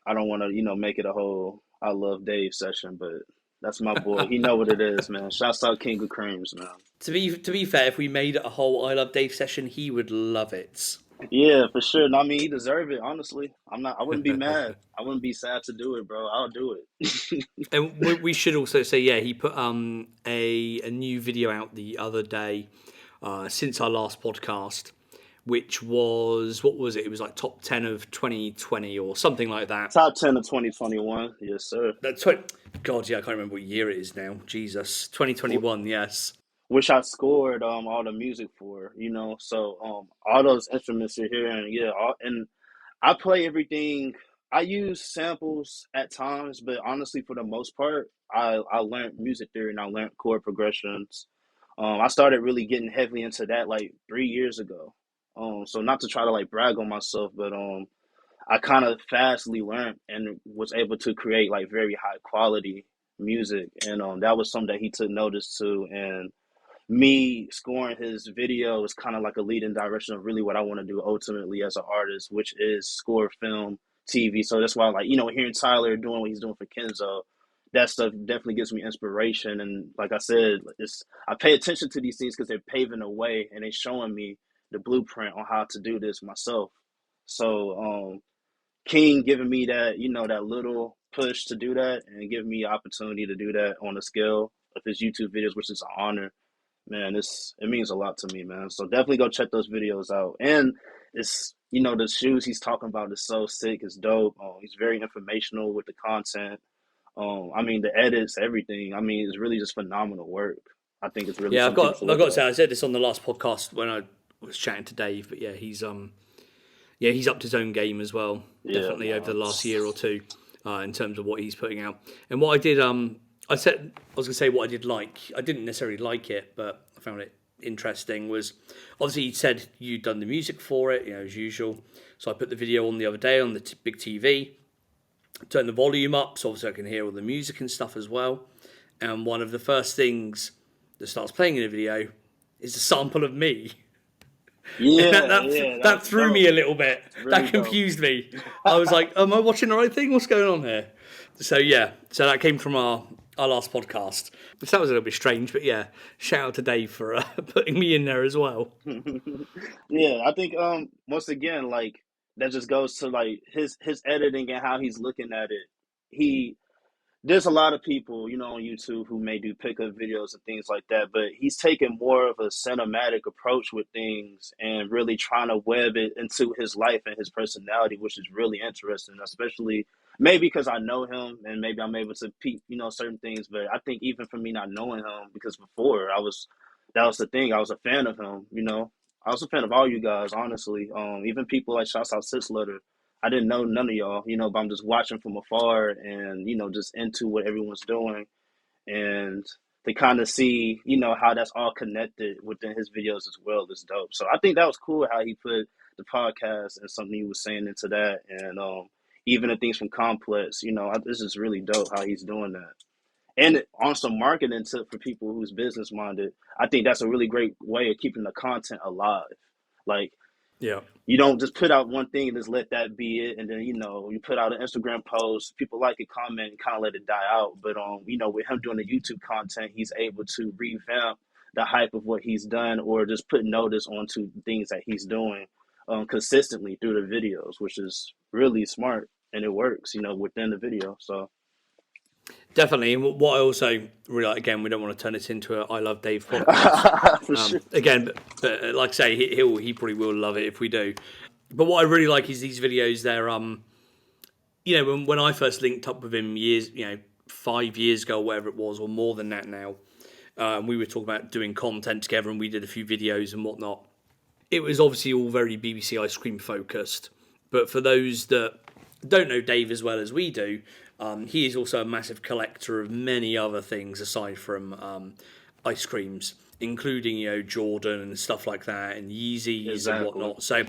I don't want to, make it a whole I love Dave session, but that's my boy. He know what it is, man. Shouts out King of Creams, man. To be fair, if we made it a whole I Love Dave session, he would love it. Yeah, for sure. No, I mean, he deserved it. Honestly, I wouldn't be mad. I wouldn't be sad to do it, bro. I'll do it. And we should also say, yeah, he put a new video out the other day since our last podcast, which was what was it? It was like top 10 of 2020 or something like that. Top 10 of 2021. Yes, sir. That's God, yeah, I can't remember what year it is now. Jesus, 2021. Yes. Which I scored all the music for, So all those instruments you're hearing, yeah, and I play everything. I use samples at times, but honestly, for the most part, I learned music theory and I learned chord progressions. I started really getting heavily into that like 3 years ago. So not to try to like brag on myself, but I kind of fastly learned and was able to create like very high quality music, and that was something that he took notice to, and me scoring his video is kind of like a leading direction of really what I want to do ultimately as an artist, which is score film TV. So that's why, like, hearing Tyler doing what he's doing for Kenzo, that stuff definitely gives me inspiration. And like I said, I pay attention to these things because they're paving the way and they're showing me the blueprint on how to do this myself. So King giving me that, that little push to do that and giving me opportunity to do that on the scale of his YouTube videos, which is an honor. Man, it means a lot to me, man. So definitely go check those videos out. And it's the shoes he's talking about is so sick, it's dope. He's very informational with the content. I mean the edits, everything. I mean, it's really just phenomenal work. I think it's really Yeah, something people should I've look got to at. say, I said this on the last podcast when I was chatting to Dave, but yeah, he's upped his own game as well. Yeah, Definitely over man. the last year or two, in terms of what he's putting out. And what I did, I was gonna say what I did like. I didn't necessarily like it, but I found it interesting. Was obviously he said you'd done the music for it, as usual. So I put the video on the other day on the big TV, turned the volume up so obviously I can hear all the music and stuff as well. And one of the first things that starts playing in the video is a sample of me. And Yeah, yeah, that that's threw me dope. a little bit. It's really That dope. confused me. I was like, "Am I watching the right thing? What's going on here?" So yeah, so that came from our last podcast. So that was a little bit strange, but yeah, shout out to Dave for putting me in there as well. Yeah, I think once again, like, that just goes to like his editing and how he's looking at it. He There's a lot of people, on YouTube who may do pickup videos and things like that, but he's taking more of a cinematic approach with things and really trying to web it into his life and his personality, which is really interesting, especially maybe because I know him and maybe I'm able to peep, certain things. But I think even for me not knowing him, because before that was the thing, I was a fan of him. I was a fan of all you guys, honestly. Even people like shouts out Sis Letter. I didn't know none of y'all, but I'm just watching from afar and, just into what everyone's doing. And to kind of see, how that's all connected within his videos as well is dope. So I think that was cool how he put the podcast and something he was saying into that. And even the things from Complex, this is really dope how he's doing that. And on some marketing tip for people who's business minded, I think that's a really great way of keeping the content alive. Like, Yeah, you don't just put out one thing and just let that be it, and then you put out an Instagram post, people like it, comment, and kind of let it die out. But with him doing the YouTube content, he's able to revamp the hype of what he's done, or just put notice onto things that he's doing consistently through the videos, which is really smart and it works, within the video. So definitely. And what I also really like, again, we don't want to turn this into a I Love Dave podcast. for sure. Again, but like I say, he probably will love it if we do. But what I really like is these videos. They're when I first linked up with him years, 5 years ago, or whatever it was, or more than that now, we were talking about doing content together, and we did a few videos and whatnot. It was obviously all very BBC ice cream focused. But for those that don't know Dave as well as we do, he is also a massive collector of many other things aside from ice creams, including Jordan and stuff like that, and Yeezys and Exactly. whatnot. So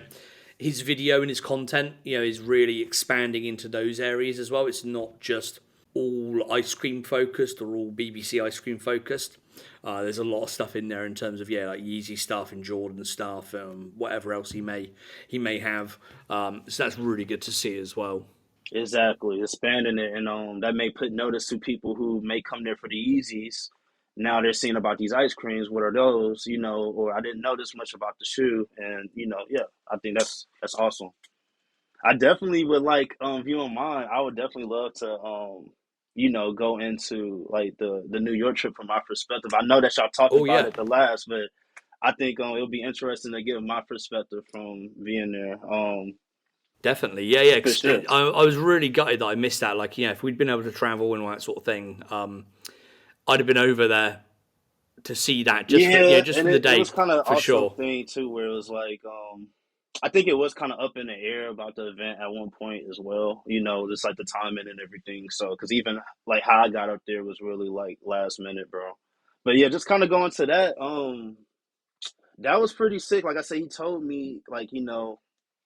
his video and his content, is really expanding into those areas as well. It's not just all ice cream focused or all BBC ice cream focused. There's a lot of stuff in there in terms of like Yeezy stuff and Jordan stuff, whatever else he may have. So that's really good to see as well. Exactly, expanding it, and that may put notice to people who may come there for the Yeezys. Now they're seeing about these ice creams. What are those? Or I didn't know this much about the shoe, and yeah, I think that's awesome. I definitely would like, if you don't mind, I would definitely love to go into like the New York trip from my perspective. I know that y'all talked Oh about yeah, it the last, but I think it'll be interesting to give my perspective from being there. definitely. Yeah, yeah. For 'Cause sure. I was really gutted that I missed that. Like, if we'd been able to travel and all that sort of thing, I'd have been over there to see that Yeah, just and for the it was day kind of for also sure. a thing too, where it was like, I think it was kind of up in the air about the event at one point as well. Just like the timing and everything. So, because even like how I got up there was really like last minute, bro. But yeah, just kind of going to that. That was pretty sick. Like I said, he told me like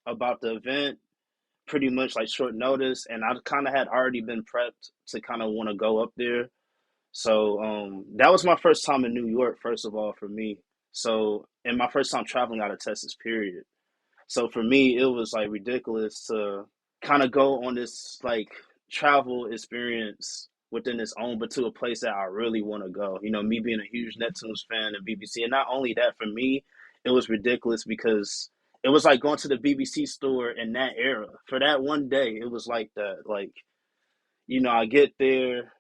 about the event pretty much like short notice, and I kind of had already been prepped to kind of want to go up there. So that was my first time in New York, first of all, for me. So, and my first time traveling out of Texas, period. So for me, it was like ridiculous to kind of go on this like travel experience within its own, but to a place that I really want to go. You know, me being a huge Neptunes fan and BBC, and not only that, for me, it was ridiculous because it was like going to the BBC store in that era. For that one day, it was like that. Like, you know, I get there,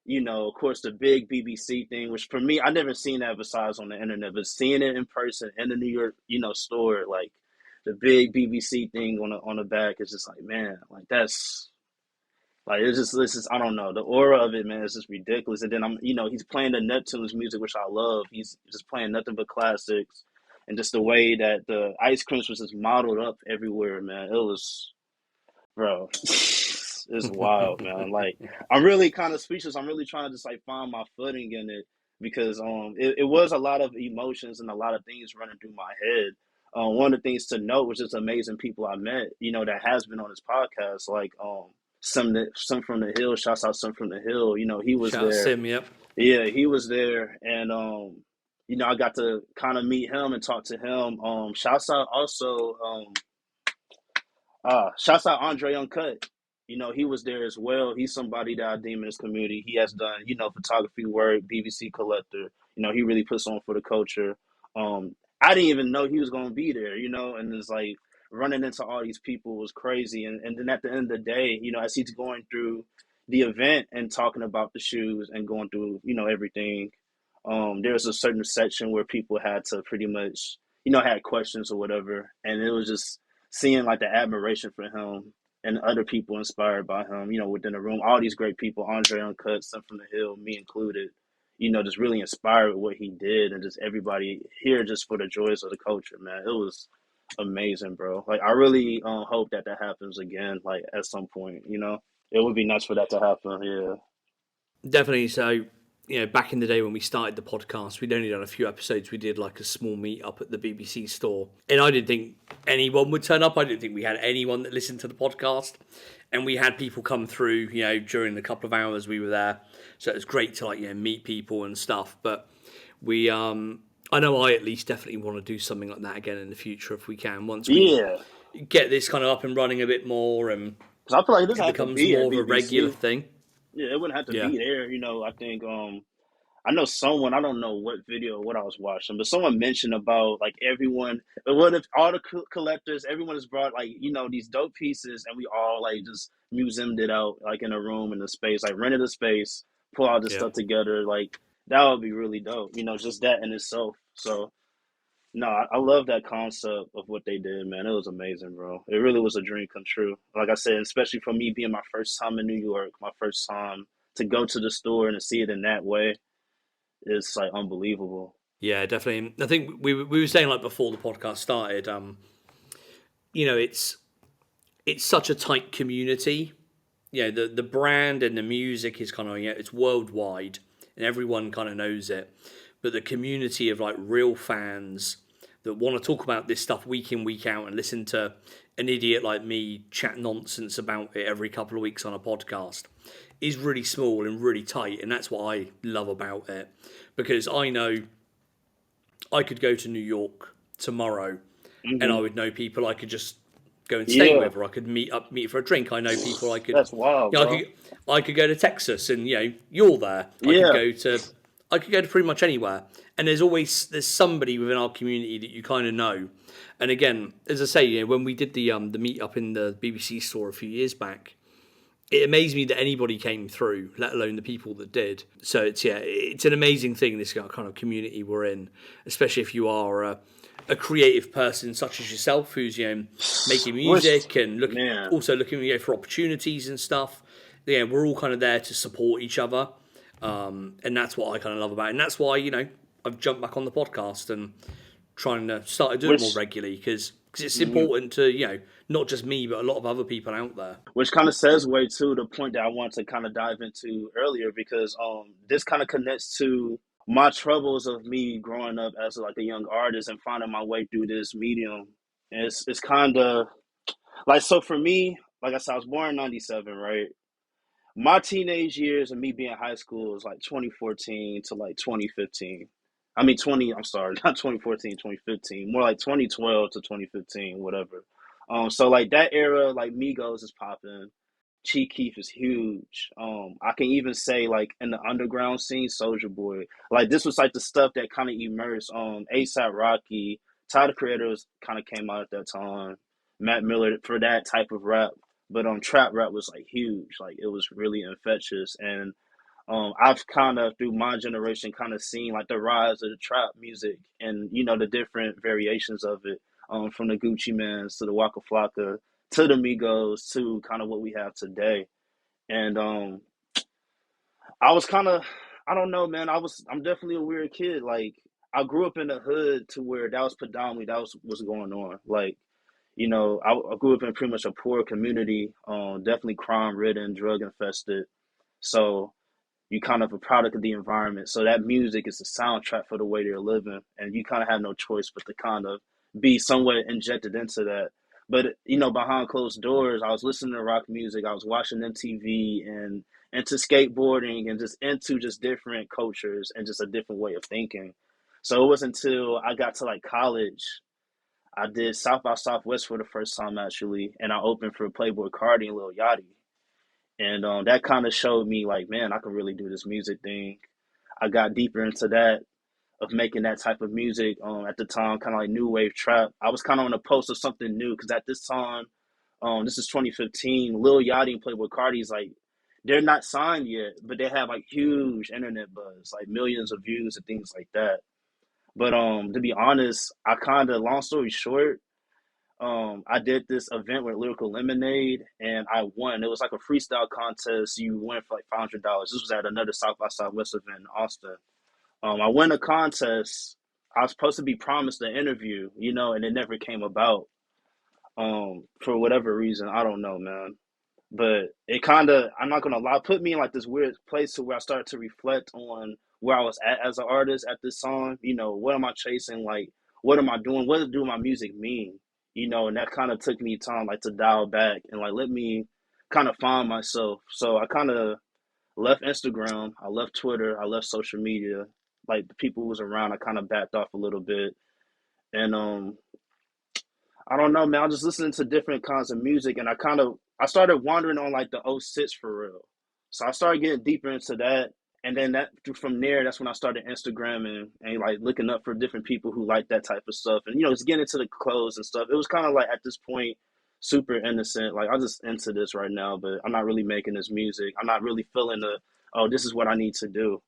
you know, of course, the big BBC thing, which for me, I never seen that besides on the internet, but seeing it in person in the New York, you know, store, like the big BBC thing on the back is just like, man, like that's like it's just this is I don't know the aura of it, man. It's just ridiculous. And then you know, he's playing the Neptunes music, which I love. He's just playing nothing but classics, and just the way that the ice creams was just modeled up everywhere, man. It was, bro, it's wild, man. Like I'm really kind of speechless. I'm really trying to just like find my footing in it because it was a lot of emotions and a lot of things running through my head. One of the things to note was just amazing people I met, you know, that has been on this podcast, like some from the hill. Shouts out some from the hill. You know, he was Shout out there. Sim, yep. Yeah, he was there, and you know, I got to kind of meet him and talk to him. Shouts out also shouts out Andre Uncut. You know, he was there as well. He's somebody that I deem in this community. He has done, you know, photography work, BBC collector. You know, he really puts on for the culture. I didn't even know he was going to be there, you know, and it's like running into all these people was crazy. And then at the end of the day, you know, as he's going through the event and talking about the shoes and going through, you know, everything, there's a certain section where people had to pretty much, you know, had questions or whatever. And it was just seeing like the admiration for him and other people inspired by him, you know, within the room. All these great people, Andre Uncut, Son from the Hill, me included, you know, just really inspired with what he did and just everybody here just for the joys of the culture, man. It was amazing, bro. Like, I really hope that that happens again, like, at some point, you know? It would be nice for that to happen, yeah. Definitely. So, you know, back in the day when we started the podcast, we'd only done a few episodes. We did like a small meet up at the BBC store. And I didn't think anyone would turn up. I didn't think we had anyone that listened to the podcast. And we had people come through, you know, during the couple of hours we were there. So it was great to like, you know, meet people and stuff. But we, I know I at least definitely want to do something like that again in the future if we can. Once we Yeah. get this kind of up and running a bit more and Because I feel like this it had to becomes be at more of a regular BBC. thing. Yeah, it wouldn't have to Yeah. be there, you know. I think I know someone, I don't know what video or what I was watching, but someone mentioned about like everyone, what if all the collectors, everyone has brought like, you know, these dope pieces and we all like just museumed it out like in a room in a space, like rented a space, pull all this Yeah. stuff together. Like that would be really dope, you know, just that in itself. So, no, I love that concept of what they did, man. It was amazing, bro. It really was a dream come true. Like I said, especially for me being my first time in New York, my first time to go to the store and to see it in that way it's like unbelievable. Yeah, definitely. I think we were saying like before the podcast started, you know, it's such a tight community. You know, the brand and the music is kind of, you know, it's worldwide and everyone kind of knows it. But the community of like real fans that want to talk about this stuff week in, week out and listen to an idiot like me chat nonsense about it every couple of weeks on a podcast is really small and really tight. And that's what I love about it. Because I know I could go to New York tomorrow and I Hmm. would know people I could just go and stay Yeah, with, or I could meet for a drink. I know people I could, that's wild, you know, bro. I could go to Texas, and you know, you're there. Yeah. I could go to pretty much anywhere. And there's somebody within our community that you kind of know. And again, as I say, you know, when we did the meet up in the BBC store a few years back, it amazed me that anybody came through, let alone the people that did. So it's an amazing thing, this kind of community we're in, especially if you are a creative person such as yourself, who's, you know, making Which, music and man, looking, you know, for opportunities and stuff. Yeah, we're all kind of there to support each other, and that's what I kind of love about it. And that's why, you know, I've jumped back on the podcast and trying to start to do it more which, regularly because it's mhm. important to, you know, not just me but a lot of other people out there. Which kind of segue to the point that I want to kind of dive into earlier because this kind of connects to my troubles of me growing up as like a young artist and finding my way through this medium. And it's kind of like so for me, like I said, I was born in '97, right? My teenage years and me being in high school was like 2014 to like 2015. I mean, I'm sorry, not 2014, 2015, more like 2012 to 2015, whatever. So like that era, like Migos is popping. Chief Keef is huge. I can even say like in the underground scene, Soldier Boy. Like this was like the stuff that kind of emerged. ASAP Rocky, Tyler the Creator was kind of came out at that time. Matt Miller for that type of rap, but trap rap was like huge. Like it was really infectious, and I've kind of through my generation kind of seen like the rise of the trap music and the different variations of it, from the Gucci Mans to the Waka Flocka to the Migos to kind of what we have today. And I was kind of, I don't know, man. I'm definitely a weird kid. Like I grew up in the hood to where that was predominantly that was what's going on. Like I grew up in pretty much a poor community, definitely crime ridden, drug infested. So you kind of a product of the environment. So that music is a soundtrack for the way they're living, and you kind of have no choice but to kind of be somewhat injected into that. But behind closed doors, I was listening to rock music. I was watching MTV and into skateboarding and just into just different cultures and just a different way of thinking. So it wasn't until I got to like college, I did South by Southwest for the first time actually, and I opened for Playboy Cardi and Lil Yachty. And that kind of showed me like, man, I can really do this music thing. I got deeper into that of making that type of music. At the time, kind of like new wave trap. I was kind of on the post of something new because at this time, this is 2015. Lil Yachty and Playboy Cardi's like, they're not signed yet, but they have like huge internet buzz, like millions of views and things like that. But to be honest, I kind of, long story short, I did this event with Lyrical Lemonade and I won. It was like a freestyle contest. You win for like $500. This was at another South by Southwest event in Austin. I won a contest. I was supposed to be promised an interview, and it never came about. For whatever reason, I don't know, man. But it kind of, I'm not gonna lie, put me in like this weird place to where I started to reflect on where I was at as an artist at this song. What am I chasing? Like, what am I doing? What do my music mean? And that kind of took me time like to dial back and like let me kind of find myself. So I kind of left Instagram, I left Twitter, I left social media. Like the people who was around, I kind of backed off a little bit, and I don't know, man. I was just listening to different kinds of music, and I started wandering on like the '06 for real. So I started getting deeper into that, and then from there, that's when I started Instagramming and like looking up for different people who like that type of stuff, and just getting into the clothes and stuff. It was kind of like at this point super innocent. Like I'm just into this right now, but I'm not really making this music. I'm not really feeling oh, this is what I need to do.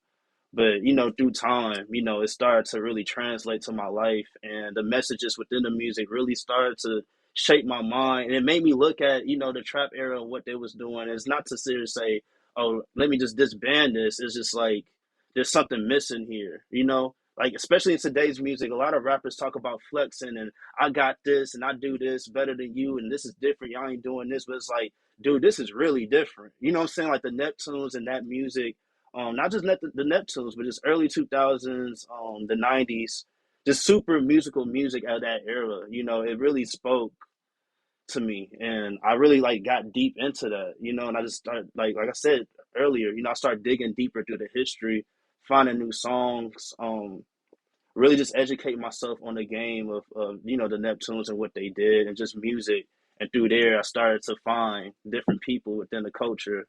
But through time, it started to really translate to my life, and the messages within the music really started to shape my mind, and it made me look at the trap era and what they was doing. It's not to sit and say, "Oh, let me just disband this." It's just like there's something missing here, Like especially in today's music, a lot of rappers talk about flexing and I got this and I do this better than you, and this is different. Y'all ain't doing this, but it's like, dude, this is really different. You know what I'm saying? Like the Neptunes and that music, not just the Neptunes, but just early 2000s, the 90s, just super musical music out of that era. It really spoke to me, and I really like got deep into that. And I just started like I said earlier, I started digging deeper through the history, finding new songs, really just educate myself on the game of the Neptunes and what they did and just music. And through there, I started to find different people within the culture.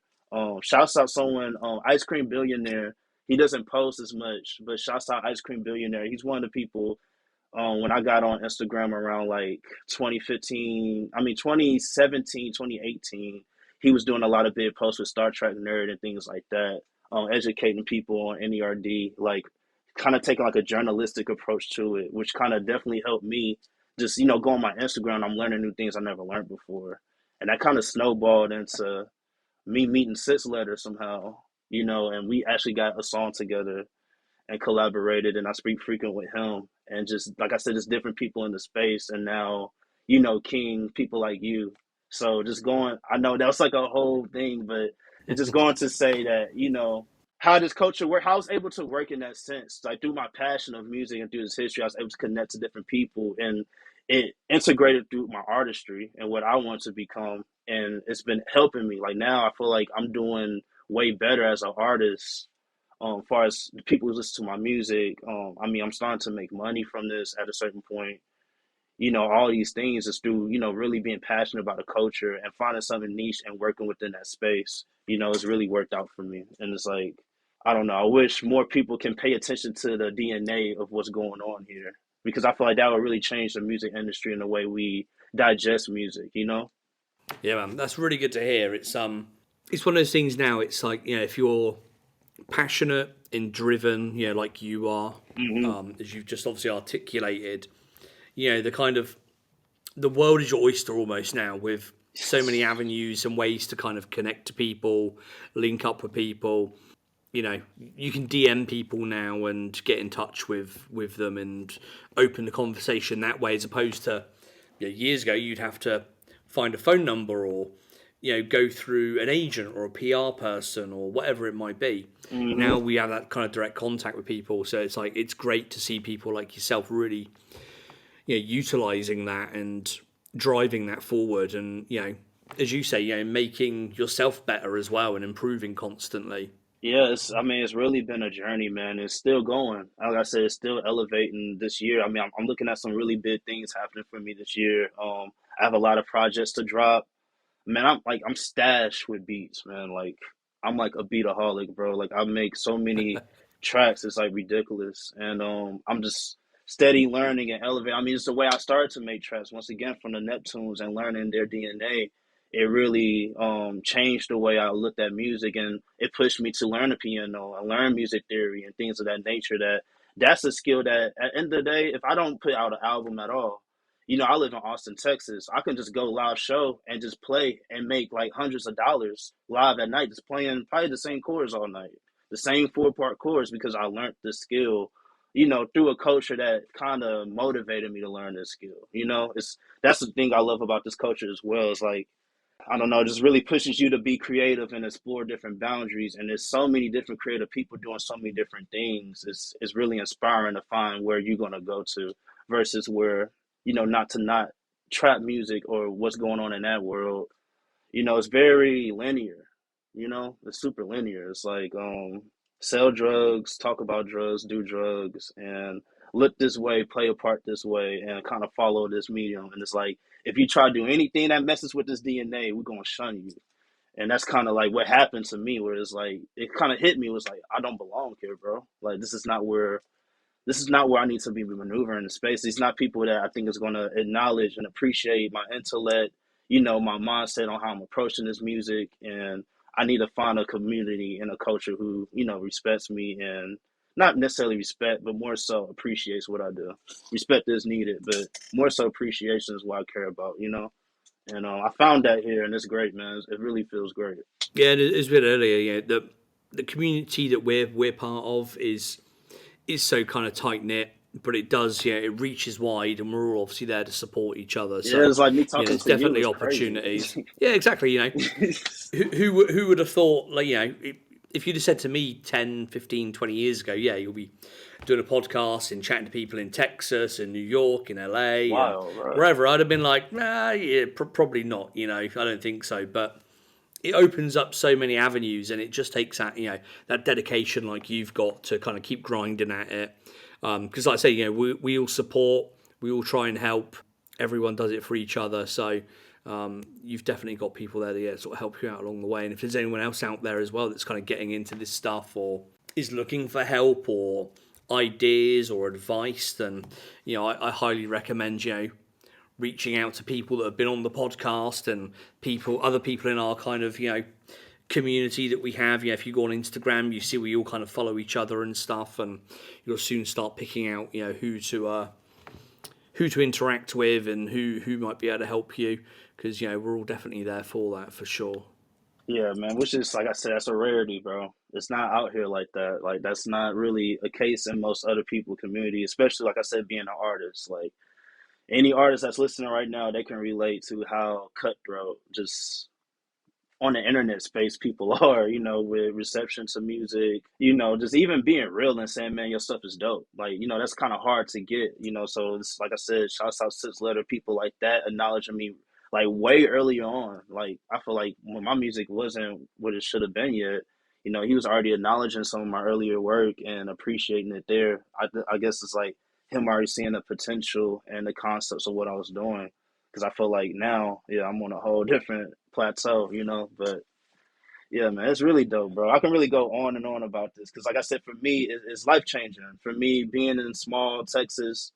Shouts out someone, Ice Cream Billionaire. He doesn't post as much, but shouts out Ice Cream Billionaire. He's one of the people when I got on Instagram around like 2015, I mean 2017, 2018, he was doing a lot of big posts with Star Trek Nerd and things like that, educating people on N.E.R.D, like kind of taking like a journalistic approach to it, which kind of definitely helped me just, go on my Instagram. I'm learning new things I never learned before. And that kind of snowballed into me meeting Six Letter somehow, and we actually got a song together and collaborated, and I speak frequent with him, and just like I said, just different people in the space, and now King, people like you. So just going, I know that was like a whole thing, but it's just going to say that how does culture work? How I was able to work in that sense, like through my passion of music and through this history, I was able to connect to different people, and it integrated through my artistry and what I want to become, and it's been helping me. Like now, I feel like I'm doing way better as an artist as far as the people who listen to my music. I mean, I'm starting to make money from this at a certain point. all these things is through, really being passionate about the culture and finding something niche and working within that space. It's really worked out for me. And it's like, I don't know, I wish more people can pay attention to the DNA of what's going on here because I feel like that would really change the music industry and the way we digest music. Yeah, man, that's really good to hear. It's one of those things now. It's like, if you're passionate and driven, like you are, Hmm. as you've just obviously articulated, the kind of the world is your oyster almost now, with so many avenues and ways to kind of connect to people, link up with people. You can DM people now and get in touch with them and open the conversation that way, as opposed to years ago you'd have to find a phone number, or go through an agent or a PR person or whatever it might be. Hmm. Now we have that kind of direct contact with people, so it's like it's great to see people like yourself really utilizing that and driving that forward, and as you say, making yourself better as well and improving constantly. Yeah, I mean, it's really been a journey, man. It's still going. Like I said, it's still elevating this year. I mean, I'm looking at some really big things happening for me this year. I have a lot of projects to drop. Man, I'm stashed with beats, man. Like I'm like a beataholic, bro. Like I make so many tracks, it's like ridiculous. And I'm just steady learning and elevating. I mean, it's the way I started to make tracks once again from the Neptunes and learning their DNA. It really changed the way I looked at music, and it pushed me to learn the piano and learn music theory and things of that nature. That's a skill that at the end of the day, if I don't put out an album at all, I live in Austin, Texas. I can just go live show and just play and make like hundreds of dollars live at night, just playing probably the same chords all night, the same 4-part chords because I learned this skill, through a culture that kind of motivated me to learn this skill. That's the thing I love about this culture as well. It's like I don't know, it just really pushes you to be creative and explore different boundaries. And there's so many different creative people doing so many different things. It's really inspiring to find where you're gonna go to versus where, not trap music or what's going on in that world. It's very linear. It's super linear. It's like sell drugs, talk about drugs, do drugs, and look this way, play a part this way, and kind of follow this medium. And it's like if you try to do anything that messes with this DNA, we're gonna shun you. And that's kind of like what happened to me, where it's like it kind of hit me. It was like I don't belong here, bro. Like this is not where I need to be maneuvering in space. These not people that I think is going to acknowledge and appreciate my intellect, my mindset on how I'm approaching this music. And I need to find a community and a culture who, respects me and not necessarily respect, but more so appreciates what I do. Respect is needed, but more so appreciation is what I care about. And I found that here, and it's great, man. It really feels great. Yeah, and as we said earlier, the community that we're part of is so kind of tight knit, but it does, it reaches wide, and we're all obviously there to support each other. Yeah, So, it's like me talking there's to you definitely is crazy. opportunities. Yeah, exactly. Who would have thought, like, if you'd have said to me 10, 15, 20 years ago, yeah, you'll be doing a podcast and chatting to people in Texas and New York and LA and Wild, bro. wherever, I'd have been like, nah, yeah, probably not. I don't think so. But it opens up so many avenues, and it just takes that dedication like you've got to kind of keep grinding at it. Because like I say, we all support, we all try and help. Everyone does it for each other. So you've definitely got people there to sort of help you out along the way. And if there's anyone else out there as well that's kind of getting into this stuff or is looking for help or ideas or advice, then I highly recommend reaching out to people that have been on the podcast and other people in our kind of community that we have. If you go on Instagram, you see we all kind of follow each other and stuff, and you'll soon start picking out who to interact with and who might be able to help you, because we're all definitely there for that for sure. Yeah, man. Which is like I said, that's a rarity, bro. It's not out here like that. Like that's not really a case in most other people community, especially like I said, being an artist. Like any artist that's listening right now, they can relate to how cutthroat just on the internet space people are, with reception to music, just even being real and saying, man, your stuff is dope. Like, that's kind of hard to get. So it's like I said, shouts out six letter people like that acknowledging me like way earlier on. Like, I feel like when my music wasn't what it should have been yet, he was already acknowledging some of my earlier work and appreciating it there. I guess it's like him already seeing the potential and the concepts of what I was doing. Because I feel like now, yeah, I'm on a whole different plateau, you know. But yeah, man, it's really dope, bro. I can really go on and on about this because, like I said, for me, it's life changing. For me, being in small Texas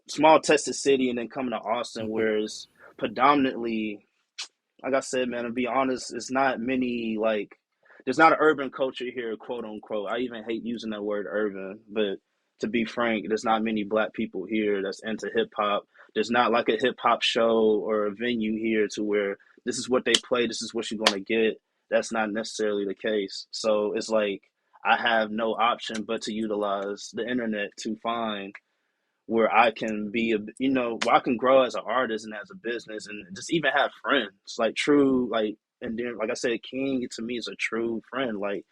city, and then coming to Austin, where it's predominantly, like I said, man, to be honest, it's not many like there's not an urban culture here, quote unquote. I even hate using that word urban, but to be frank, there's not many black people here that's into hip hop. There's not like a hip hop show or a venue here to where this is what they play, this is what you're gonna get. That's not necessarily the case. So it's like I have no option but to utilize the internet to find where I can be where I can grow as an artist and as a business and just even have friends, like true, like, and then, like I said, King to me is a true friend. Like,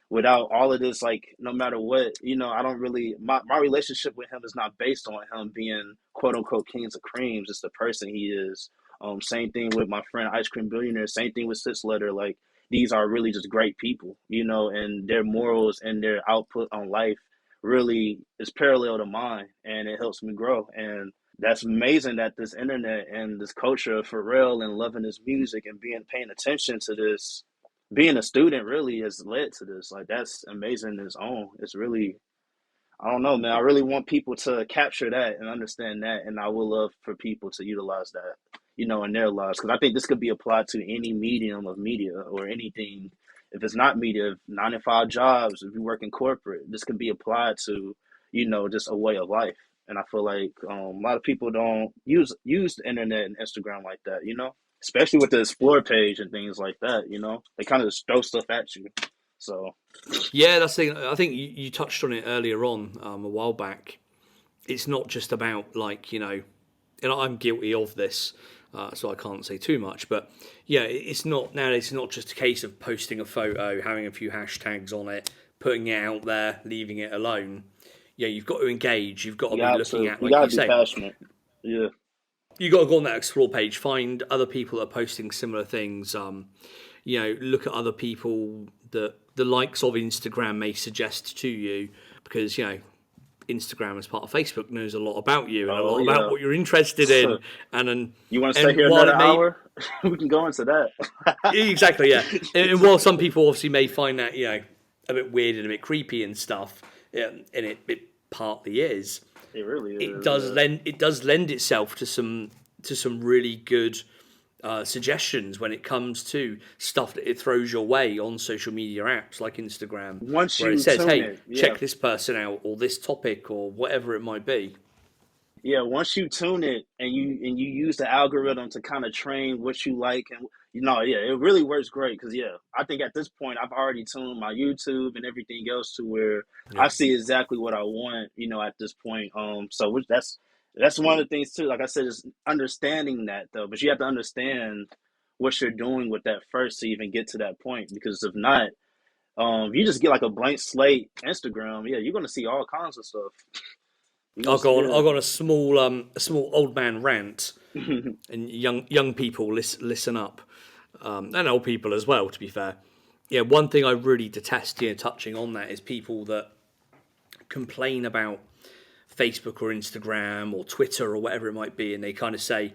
without all of this, like, no matter what, I don't really, my relationship with him is not based on him being quote unquote kings of creams. It's the person he is. Same thing with my friend Ice Cream Billionaire. Same thing with Six Letter. Like, these are really just great people, and their morals and their output on life really is parallel to mine, and it helps me grow. And that's amazing that this internet and this culture of Pharrell and loving his music and paying attention to this, being a student really has led to this. Like, that's amazing in its own. It's really, I don't know, man. I really want people to capture that and understand that, and I would love for people to utilize that, in their lives, because I think this could be applied to any medium of media or anything. If it's not media, 9 to 5 jobs, if you work in corporate, this can be applied to, just a way of life. And I feel like a lot of people don't use the internet and Instagram like that, especially with the explore page and things like that. They kind of just throw stuff at you. So Yeah, that's the thing. I think you touched on it earlier on a while back. It's not just about like and I'm guilty of this, so I can't say too much. But yeah, it's not nowadays. It's not just a case of posting a photo, having a few hashtags on it, putting it out there, leaving it alone. Yeah, you've got to engage. You've got to be looking at, you like gotta you be say, passionate. Yeah. you got to go on that explore page, find other people that are posting similar things. Look at other people that the likes of Instagram may suggest to you, because Instagram as part of Facebook knows a lot about you and a Oh lot about yeah. what you're interested in, and You want to stay and here while another it may hour? We can go into that. exactly, yeah, and while some people obviously may find that a bit weird and a bit creepy and stuff, yeah, and it partly is, It really it is. does Yeah. lend itself to some really good suggestions when it comes to stuff that it throws your way on social media apps like Instagram, Once where it you says, tune "Hey, it, yeah, check this person out," or this topic, or whatever it might be. yeah. Once you tune it and you use the algorithm to kind of train what you like, and yeah, it really works great. Because yeah, I think at this point I've already tuned my YouTube and everything else to where I Yeah. see exactly what I want. At this point, so that's one of the things too. Like I said, is understanding that though, but you have to understand what you're doing with that first to even get to that point. Because if not, if you just get like a blank slate Instagram, yeah, you're gonna see all kinds of stuff. You're gonna, I'll go on a small old man rant, yeah. and young people listen up, and old people as well. To be fair, yeah, one thing I really detest, touching on that, is people that complain about Facebook or Instagram or Twitter or whatever it might be, and they say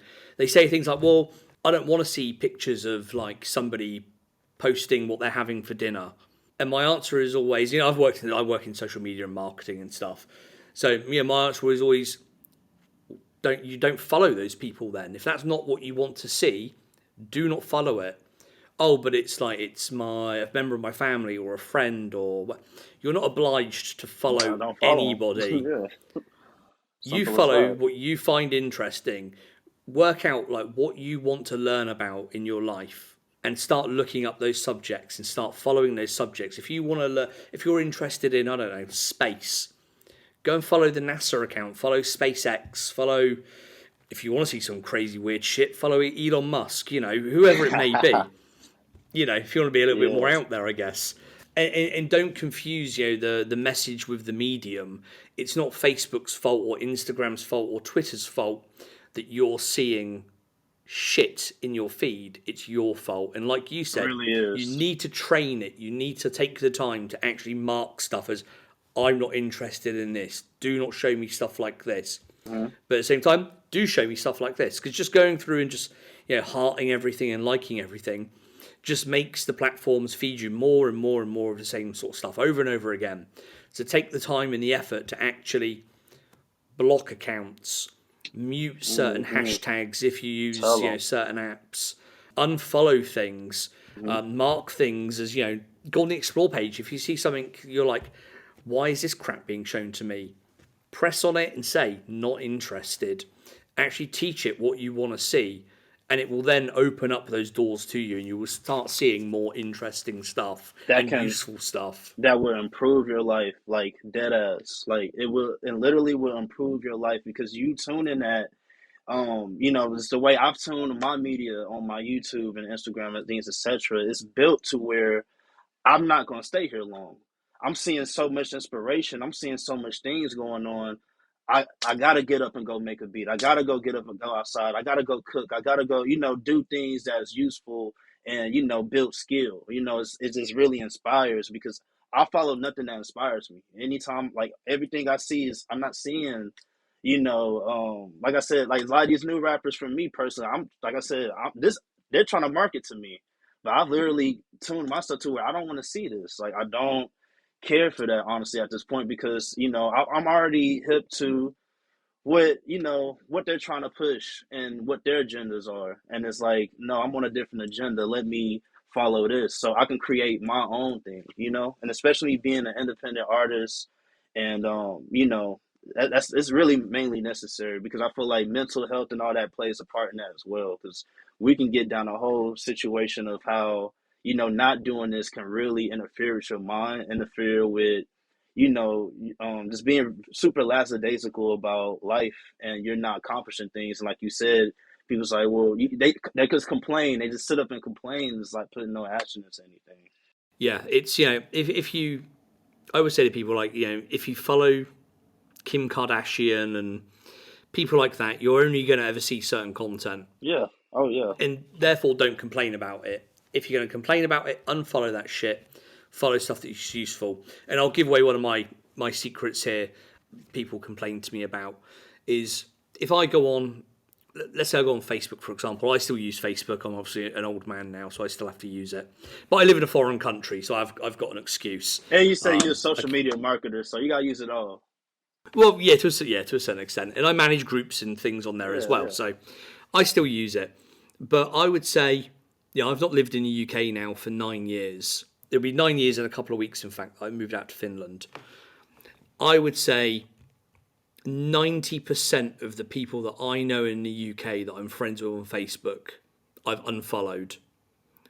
things like, "Well, I don't want to see pictures of like somebody posting what they're having for dinner." And my answer is always, I work in social media and marketing and stuff. So my answer is always, don't follow those people then. If that's not what you want to see, do not follow it. Oh, but it's like it's a member of my family or a friend or what. You're not obliged to I follow don't follow them. anybody. Yeah, You simple as follow that. what you find interesting. Work out like what you want to learn about in your life, and start looking up those subjects and start following those subjects. If you want to learn, if you're interested in, I don't know, space, go and follow the NASA account, follow SpaceX, follow, if you want to see some crazy weird shit, follow Elon Musk, whoever it may be. If you want to be a little bit more Yes, out there, I guess. And don't confuse the message with the medium. It's not Facebook's fault or Instagram's fault or Twitter's fault that you're seeing shit in your feed. It's your fault. And like you it said, really you is. need to train it. You need to take the time to actually mark stuff as, I'm not interested in this. Do not show me stuff like this. Mm-hmm. But at the same time, do show me stuff like this. Because just going through and just, hearting everything and liking everything just makes the platforms feed you more and more and more of the same sort of stuff over and over again. So take the time and the effort to actually block accounts, mute certain hashtags if you use certain apps, unfollow things, mark things as, go on the explore page. If you see something, you're like, why is this crap being shown to me? Press on it and say, not interested. Actually teach it what you want to see, and it will then open up those doors to you, and you will start seeing more interesting stuff and useful stuff. That will improve your life, like dead ass. Like it literally will improve your life because you tune in at it's the way I've tuned my media on my YouTube and Instagram and things, etc. It's built to where I'm not gonna stay here long. I'm seeing so much inspiration. I'm seeing so much things going on. I gotta get up and go make a beat. I gotta go get up and go outside. I gotta go cook. I gotta go, do things that's useful and build skill. It just really inspires because I follow nothing that inspires me. Anytime, like everything I see is I'm not seeing. Like I said, like a lot of these new rappers, for me personally, they're trying to market to me. But I've literally tuned myself to where I don't want to see this. Like I don't care for that honestly at this point because I'm already hip to what they're trying to push and what their agendas are, and it's like no, I'm on a different agenda. Let me follow this so I can create my own thing, and especially being an independent artist, and that's it's really mainly necessary because I feel like mental health and all that plays a part in that as well because we can get down a whole situation of how not doing this can really interfere with your mind, interfere with just being super lackadaisical about life, and you're not accomplishing things. And like you said, people's like, well, they just complain. They just sit up and complain. It's like putting no action into anything. Yeah, it's if you, I would say to people like if you follow Kim Kardashian and people like that, you're only going to ever see certain content. Yeah. Oh yeah. And therefore, don't complain about it. If you're going to complain about it, unfollow that shit. Follow stuff that's useful. And I'll give away one of my secrets here. People complain to me about is if I go on, let's say I go on Facebook, for example. I still use Facebook. I'm obviously an old man now, so I still have to use it. But I live in a foreign country, so I've got an excuse. And you say you're a social media marketer, so you gotta use it all. Well, yeah, to a certain extent, and I manage groups and things on there as well, so I still use it. But I would say, I've not lived in the UK now for 9 years. It'll be 9 years in a couple of weeks. In fact, I moved out to Finland. I would say 90% of the people that I know in the UK that I'm friends with on Facebook, I've unfollowed.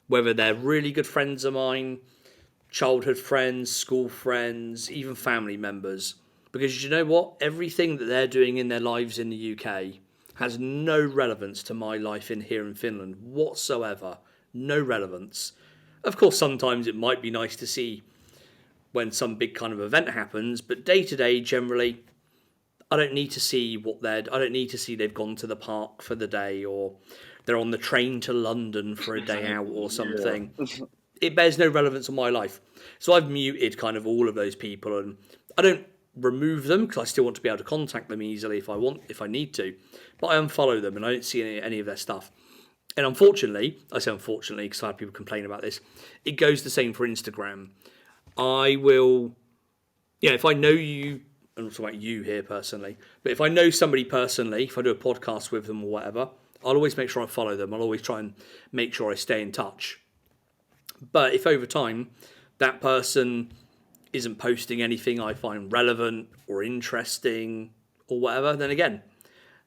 Whether they're really good friends of mine, childhood friends, school friends, even family members. Because you know what? Everything that they're doing in their lives in the UK has no relevance to my life here in Finland whatsoever. No relevance. Of course, sometimes it might be nice to see when some big kind of event happens, but day to day, generally, I don't need to see I don't need to see they've gone to the park for the day or they're on the train to London for a day out or something. Yeah. It bears no relevance on my life. So I've muted kind of all of those people, and I don't remove them because I still want to be able to contact them easily if I need to, but I unfollow them and I don't see any of their stuff. And unfortunately, I say unfortunately because I've had people complain about this, it goes the same for Instagram. I will, if I know you, I'm not talking about you here personally, but if I know somebody personally, if I do a podcast with them or whatever, I'll always make sure I follow them. I'll always try and make sure I stay in touch. But if over time that person isn't posting anything I find relevant or interesting or whatever, then again,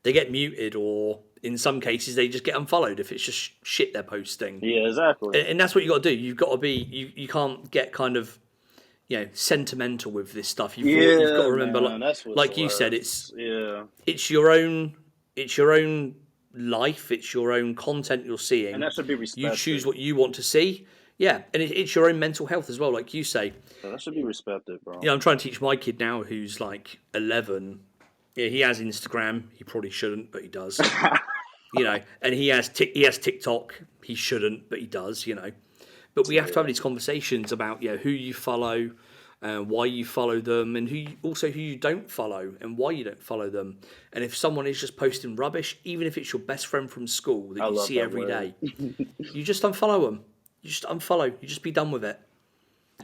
they get muted, or in some cases they just get unfollowed if it's just shit they're posting. Yeah, exactly. And that's what you got to do. You've got to be, you can't get kind of, sentimental with this stuff. You've got to remember, like you said, it's your own life, it's your own content you're seeing, and that should be respected. You choose what you want to see. Yeah, and it's your own mental health as well, like you say. Yeah, that should be respected, bro. I'm trying to teach my kid now, who's like 11. Yeah, he has Instagram. He probably shouldn't, but he does. And he has TikTok. He shouldn't, but he does. But we have to have these conversations about who you follow, why you follow them, and who you don't follow, and why you don't follow them. And if someone is just posting rubbish, even if it's your best friend from school that I you love see that every word. day, you just unfollow them. You just unfollow. You just be done with it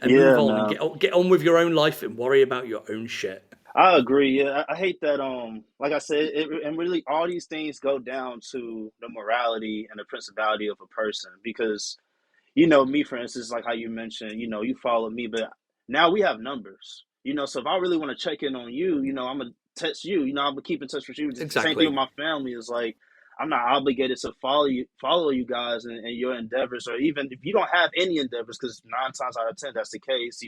and move Yeah, on and man. get on with your own life and worry about your own shit. I agree. Yeah, I hate that. Like I said, and really, all these things go down to the morality and the principality of a person. Because me, for instance, like how you mentioned, you follow me, but now we have numbers. So if I really want to check in on you, I'm gonna text you. I'm gonna keep in touch with you. Just the same thing with Exactly. my family. Is like I'm not obligated to follow you guys and your endeavors, or even if you don't have any endeavors, because 9 times out of 10 that's the case.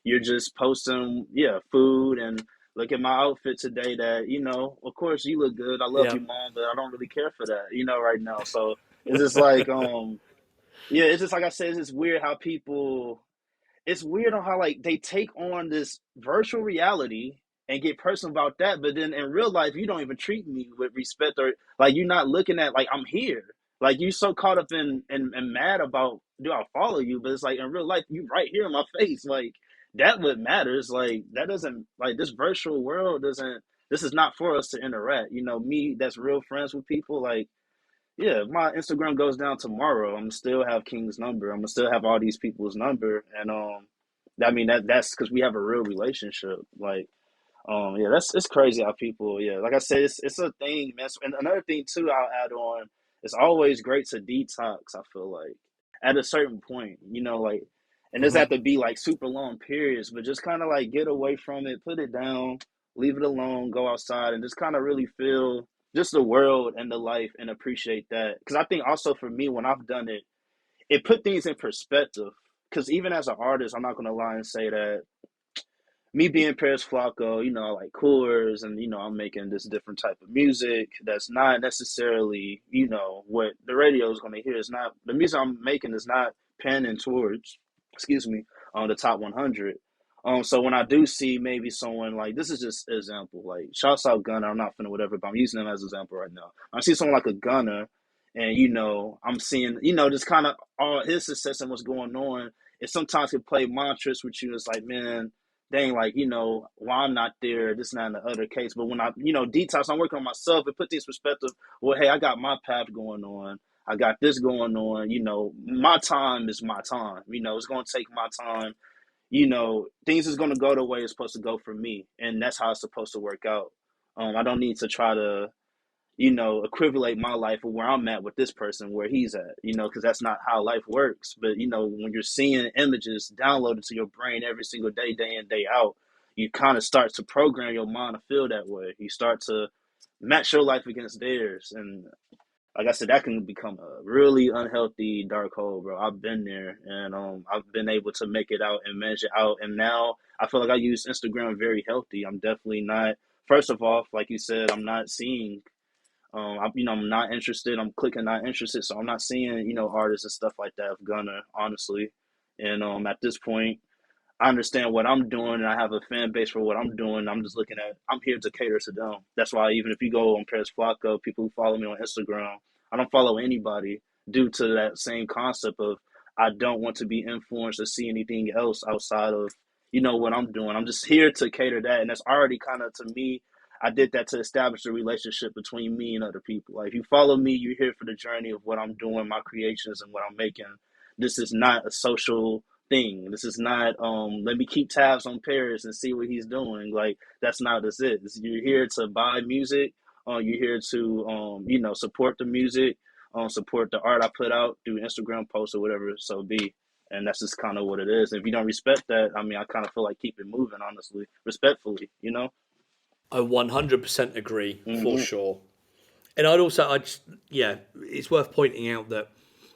You're just posting, yeah, food and look at my outfit today. That of course you look good. I love Yeah. you, mom, but I don't really care for that, right now. So it's just like yeah, it's just like I said, it's just weird how people it's weird on how like they take on this virtual reality and get personal about that, but then in real life you don't even treat me with respect, or like you're not looking at like I'm here. Like you so caught up in mad about do I follow you, but it's like in real life you right here in my face. Like that what matters. Like that doesn't like this virtual world doesn't this is not for us to interact. Me that's real friends with people, like yeah, if my Instagram goes down tomorrow, I'm gonna still have King's number. I'm gonna still have all these people's number, and I mean that's because we have a real relationship. Like, yeah, that's it's crazy how people, yeah, like I said, it's a thing, man. And another thing too, I'll add on. It's always great to detox. I feel like at a certain point, like, and this have Hmm. to be like super long periods, but just kind of like get away from it, put it down, leave it alone, go outside, and just kind of really feel just the world and the life and appreciate that. Because I think also for me, when I've done it, it put things in perspective. Because even as an artist, I'm not gonna lie and say that me being Paris Flacco, I like Coors, and I'm making this different type of music that's not necessarily, what the radio is gonna hear. Is not the music I'm making is not panning towards, excuse me, on the top 100. So when I do see maybe someone like this is just an example, like shouts out Gunner. I'm not finna whatever, but I'm using him as an example right now. I see someone like a Gunner, and I'm seeing, just kind of all his success and what's going on. It sometimes can play mantras with you. It's like, man, dang, like, why I'm not there, this and that and the other case. But when I, detox, I'm working on myself and put things in perspective. Well, hey, I got my path going on. I got this going on. My time is my time. It's going to take my time. Things is going to go the way it's supposed to go for me. And that's how it's supposed to work out. I don't need to try to equivalate my life with where I'm at with this person, where he's at, because that's not how life works. But, when you're seeing images downloaded to your brain every single day, day in, day out, you kind of start to program your mind to feel that way. You start to match your life against theirs. And like I said, that can become a really unhealthy dark hole, bro. I've been there, and I've been able to make it out and manage it out. And now I feel like I use Instagram very healthy. I'm definitely not, first of all, like you said, I'm not seeing I'm not interested. I'm clicking not interested, so I'm not seeing artists and stuff like that of Gunna, honestly. And at this point, I understand what I'm doing, and I have a fan base for what I'm doing. I'm just looking at. I'm here to cater to them. That's why even if you go on Paris Flacco, people who follow me on Instagram, I don't follow anybody due to that same concept of I don't want to be influenced or see anything else outside of what I'm doing. I'm just here to cater that, and that's already kind of to me. I did that to establish a relationship between me and other people. Like if you follow me, you're here for the journey of what I'm doing, my creations, and what I'm making. This is not a social thing. This is not let me keep tabs on Paris and see what he's doing. Like that's not this is. You're here to buy music. You're here to support the music, support the art I put out through Instagram posts or whatever it so be. And that's just kind of what it is. If you don't respect that, I mean, I kind of feel like keep it moving, honestly, respectfully. I 100% agree for Hmm. sure. And I just, yeah, it's worth pointing out that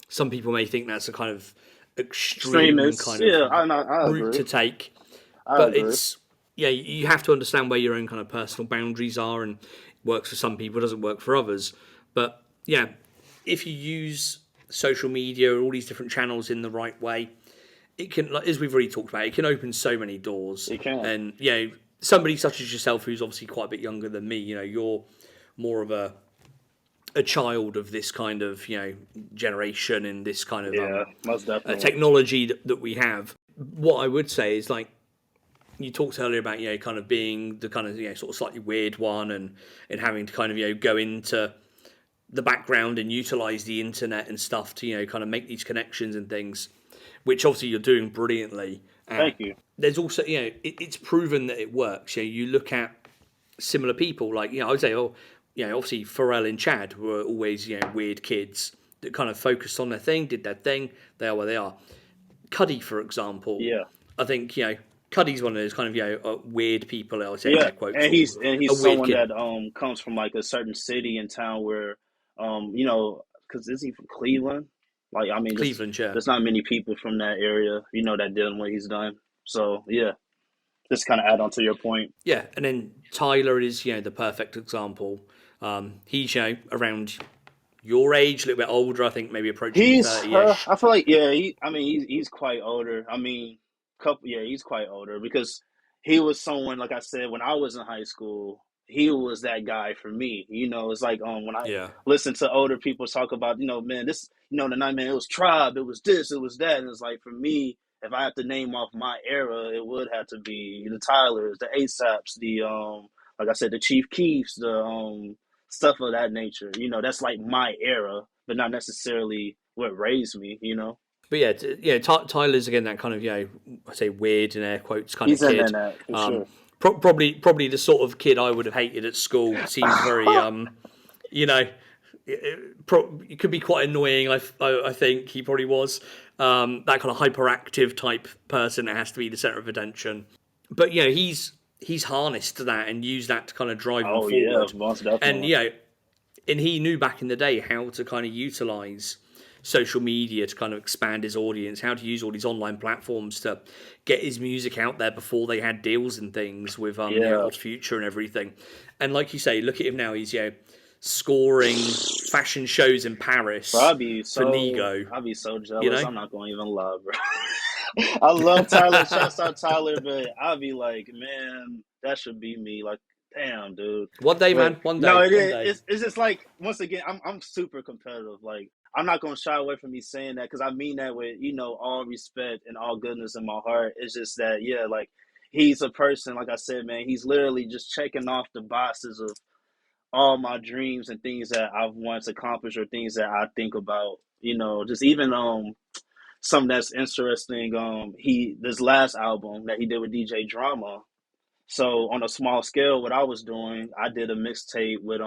some people may think that's a kind of extreme Extremists, kind of yeah, I route agree. to take, I but agree. it's, yeah, you have to understand where your own kind of personal boundaries are, and it works for some people, doesn't work for others. But yeah, if you use social media or all these different channels in the right way, it can, like, as we've already talked about, it can open so many doors. It can. And somebody such as yourself, who's obviously quite a bit younger than me, you're more of a child of this kind of generation and this kind of Yeah, most definitely. technology that we have. What I would say is, like, you talked earlier about kind of being the kind of sort of slightly weird one, and having to kind of go into the background and utilize the internet and stuff to kind of make these connections and things, which obviously you're doing brilliantly. Thank you. There's also it's proven that it works. You look at similar people like I would say, obviously Pharrell and Chad were always weird kids that kind of focused on their thing, did their thing. They are where they are. Cuddy, for example, Yeah. I think Cuddy's one of those kind of weird people. I would say Yeah, air quotes, and he's a weird someone kid. that comes from like a certain city and town where because is he from Cleveland? Like I mean, just Cleveland, yeah. there's not many people from that area, that did what he's done. So yeah, just kind of add on to your point. Yeah, and then Tyler is the perfect example. He's around your age, a little bit older, I think, maybe approaching He's 30-ish. I feel like yeah, I mean he's quite older. I mean, couple yeah, he's quite older because he was someone like I said when I was in high school, he was that guy for me. It's like when I Yeah. listen to older people talk about, man, this the night man, it was Tribe, it was this, it was that. And it's like for me, if I had to name off my era, it would have to be the Tylers, the ASAPs, the like I said, the Chief Keefs, the stuff of that nature. That's like my era, but not necessarily what raised me. But Tyler's again that kind of I say weird in air quotes kind of He's in kid. that for Um, sure. probably the sort of kid I would have hated at school. Seems very you know, it could be quite annoying. I think he probably was that kind of hyperactive type person that has to be the center of attention. But he's harnessed that and used that to kind of drive him Oh yeah, forward. most And definitely. and he knew back in the day how to kind of utilize social media to kind of expand his audience, how to use all these online platforms to get his music out there before they had deals and things with Yeah, Odd Future and everything. And like you say, look at him now. He's scoring fashion shows in bro, Paris for Nego. I'd be so You jealous. know, I'm not gonna even lie, bro. I love Tyler. Shouts out Tyler, but I'd be like, man, that should be me. Like, damn, dude. one day, But man, one no, day, it one is. day. It's just like once again, I'm super competitive. Like, I'm not gonna shy away from me saying that because I mean that with all respect and all goodness in my heart. It's just that yeah, like he's a person. Like I said, man, he's literally just checking off the boxes of all my dreams and things that I've once accomplished or things that I think about. Just even something that's interesting. He this last album that he did with DJ Drama. So on a small scale, what I was doing, I did a mixtape with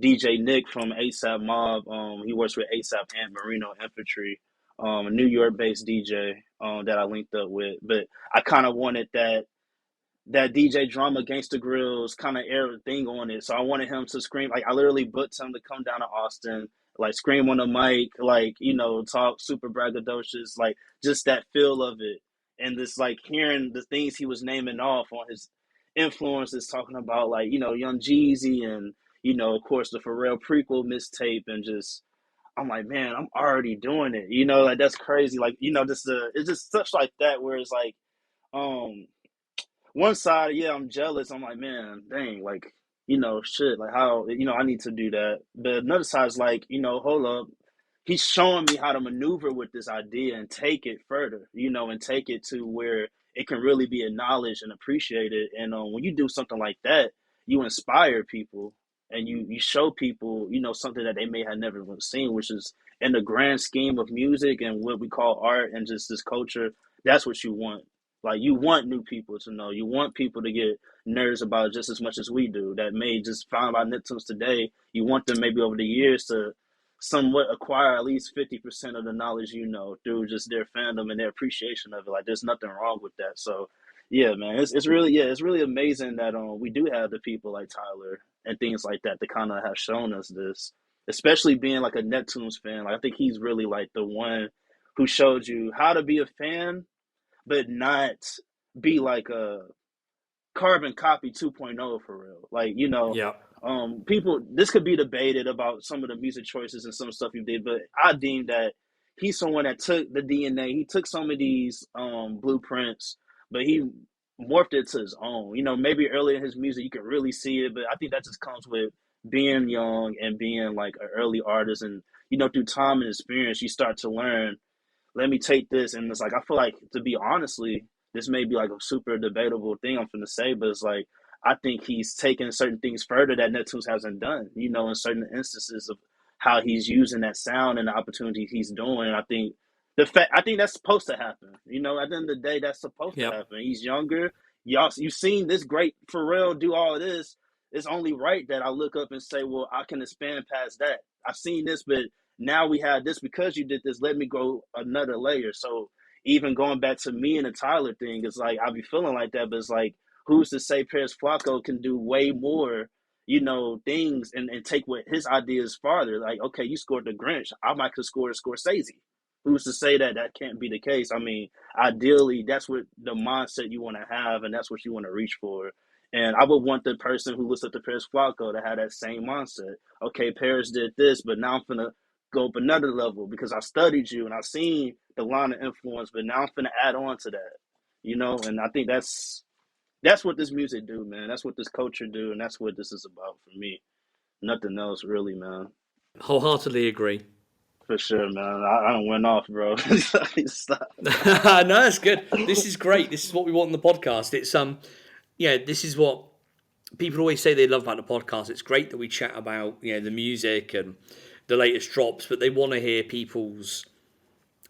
DJ Nick from ASAP Mob. He works with ASAP and Marino Infantry, a New York based DJ that I linked up with. But I kind of wanted that DJ Drama Gangsta Grills kind of air thing on it. So I wanted him to scream. Like I literally booked him to come down to Austin, like scream on the mic, like talk super braggadocious, like just that feel of it, and this like hearing the things he was naming off on his influences, talking about like Young Jeezy and of course the Pharrell prequel mistape, and just I'm like man, I'm already doing it. Like that's crazy. Like just it's just stuff like that where it's like um one side, yeah, I'm jealous. I'm like, man, dang, like, shit, like how, I need to do that. But another side is like, hold up. He's showing me how to maneuver with this idea and take it further, and take it to where it can really be acknowledged and appreciated. And when you do something like that, you inspire people and you show people, something that they may have never seen, which is in the grand scheme of music and what we call art and just this culture. That's what you want. Like you want new people to know. You want people to get nerds about it just as much as we do. That may just find out Nicktoons today. You want them maybe over the years to somewhat acquire at least 50% of the knowledge through just their fandom and their appreciation of it. Like there's nothing wrong with that. So yeah, man, it's really amazing that we do have the people like Tyler and things like that kind of have shown us this. Especially being like a Nicktoons fan. Like I think he's really like the one who showed you how to be a fan but not be like a carbon copy 2.0 for real. Like, Yeah. people, this could be debated about some of the music choices and some stuff he did, but I deem that he's someone that took the DNA, he took some of these blueprints, but he morphed it to his own. Maybe earlier in his music you could really see it, but I think that just comes with being young and being like an early artist and through time and experience you start to learn let me take this and it's like I feel like to be honestly this may be like a super debatable thing I'm finna say, but it's like I think he's taken certain things further that Neptunes hasn't done, in certain instances of how he's using that sound and the opportunity he's doing. And I think that's supposed to happen. At the end of the day, that's supposed to Yep. happen. He's younger. You've seen this great Pharrell do all this. It's only right that I look up and say, well, I can expand past that. I've seen this, but now we have this because you did this. Let me go another layer. So even going back to me and the Tyler thing, it's like I be feeling like that, but it's like who's to say Paris Flacco can do way more, things and take what his ideas farther. Like, okay, you scored the Grinch. I might could score Scorsese. Who's to say that that can't be the case? I mean, ideally, that's what the mindset you want to have, and that's what you want to reach for. And I would want the person who looks at the Paris Flacco to have that same mindset. Okay, Paris did this, but now I'm gonna go up another level because I studied you and I've seen the line of influence, but now I'm gonna add on to that. And I think that's what this music do, man. That's what this culture do, and that's what this is about for me. Nothing else, really, man. Wholeheartedly agree. For sure, man. I don't went off, bro. Stop. No, that's good. This is great. This is what we want in the podcast. It's this is what people always say they love about the podcast. It's great that we chat about the music and the latest drops, but they want to hear people's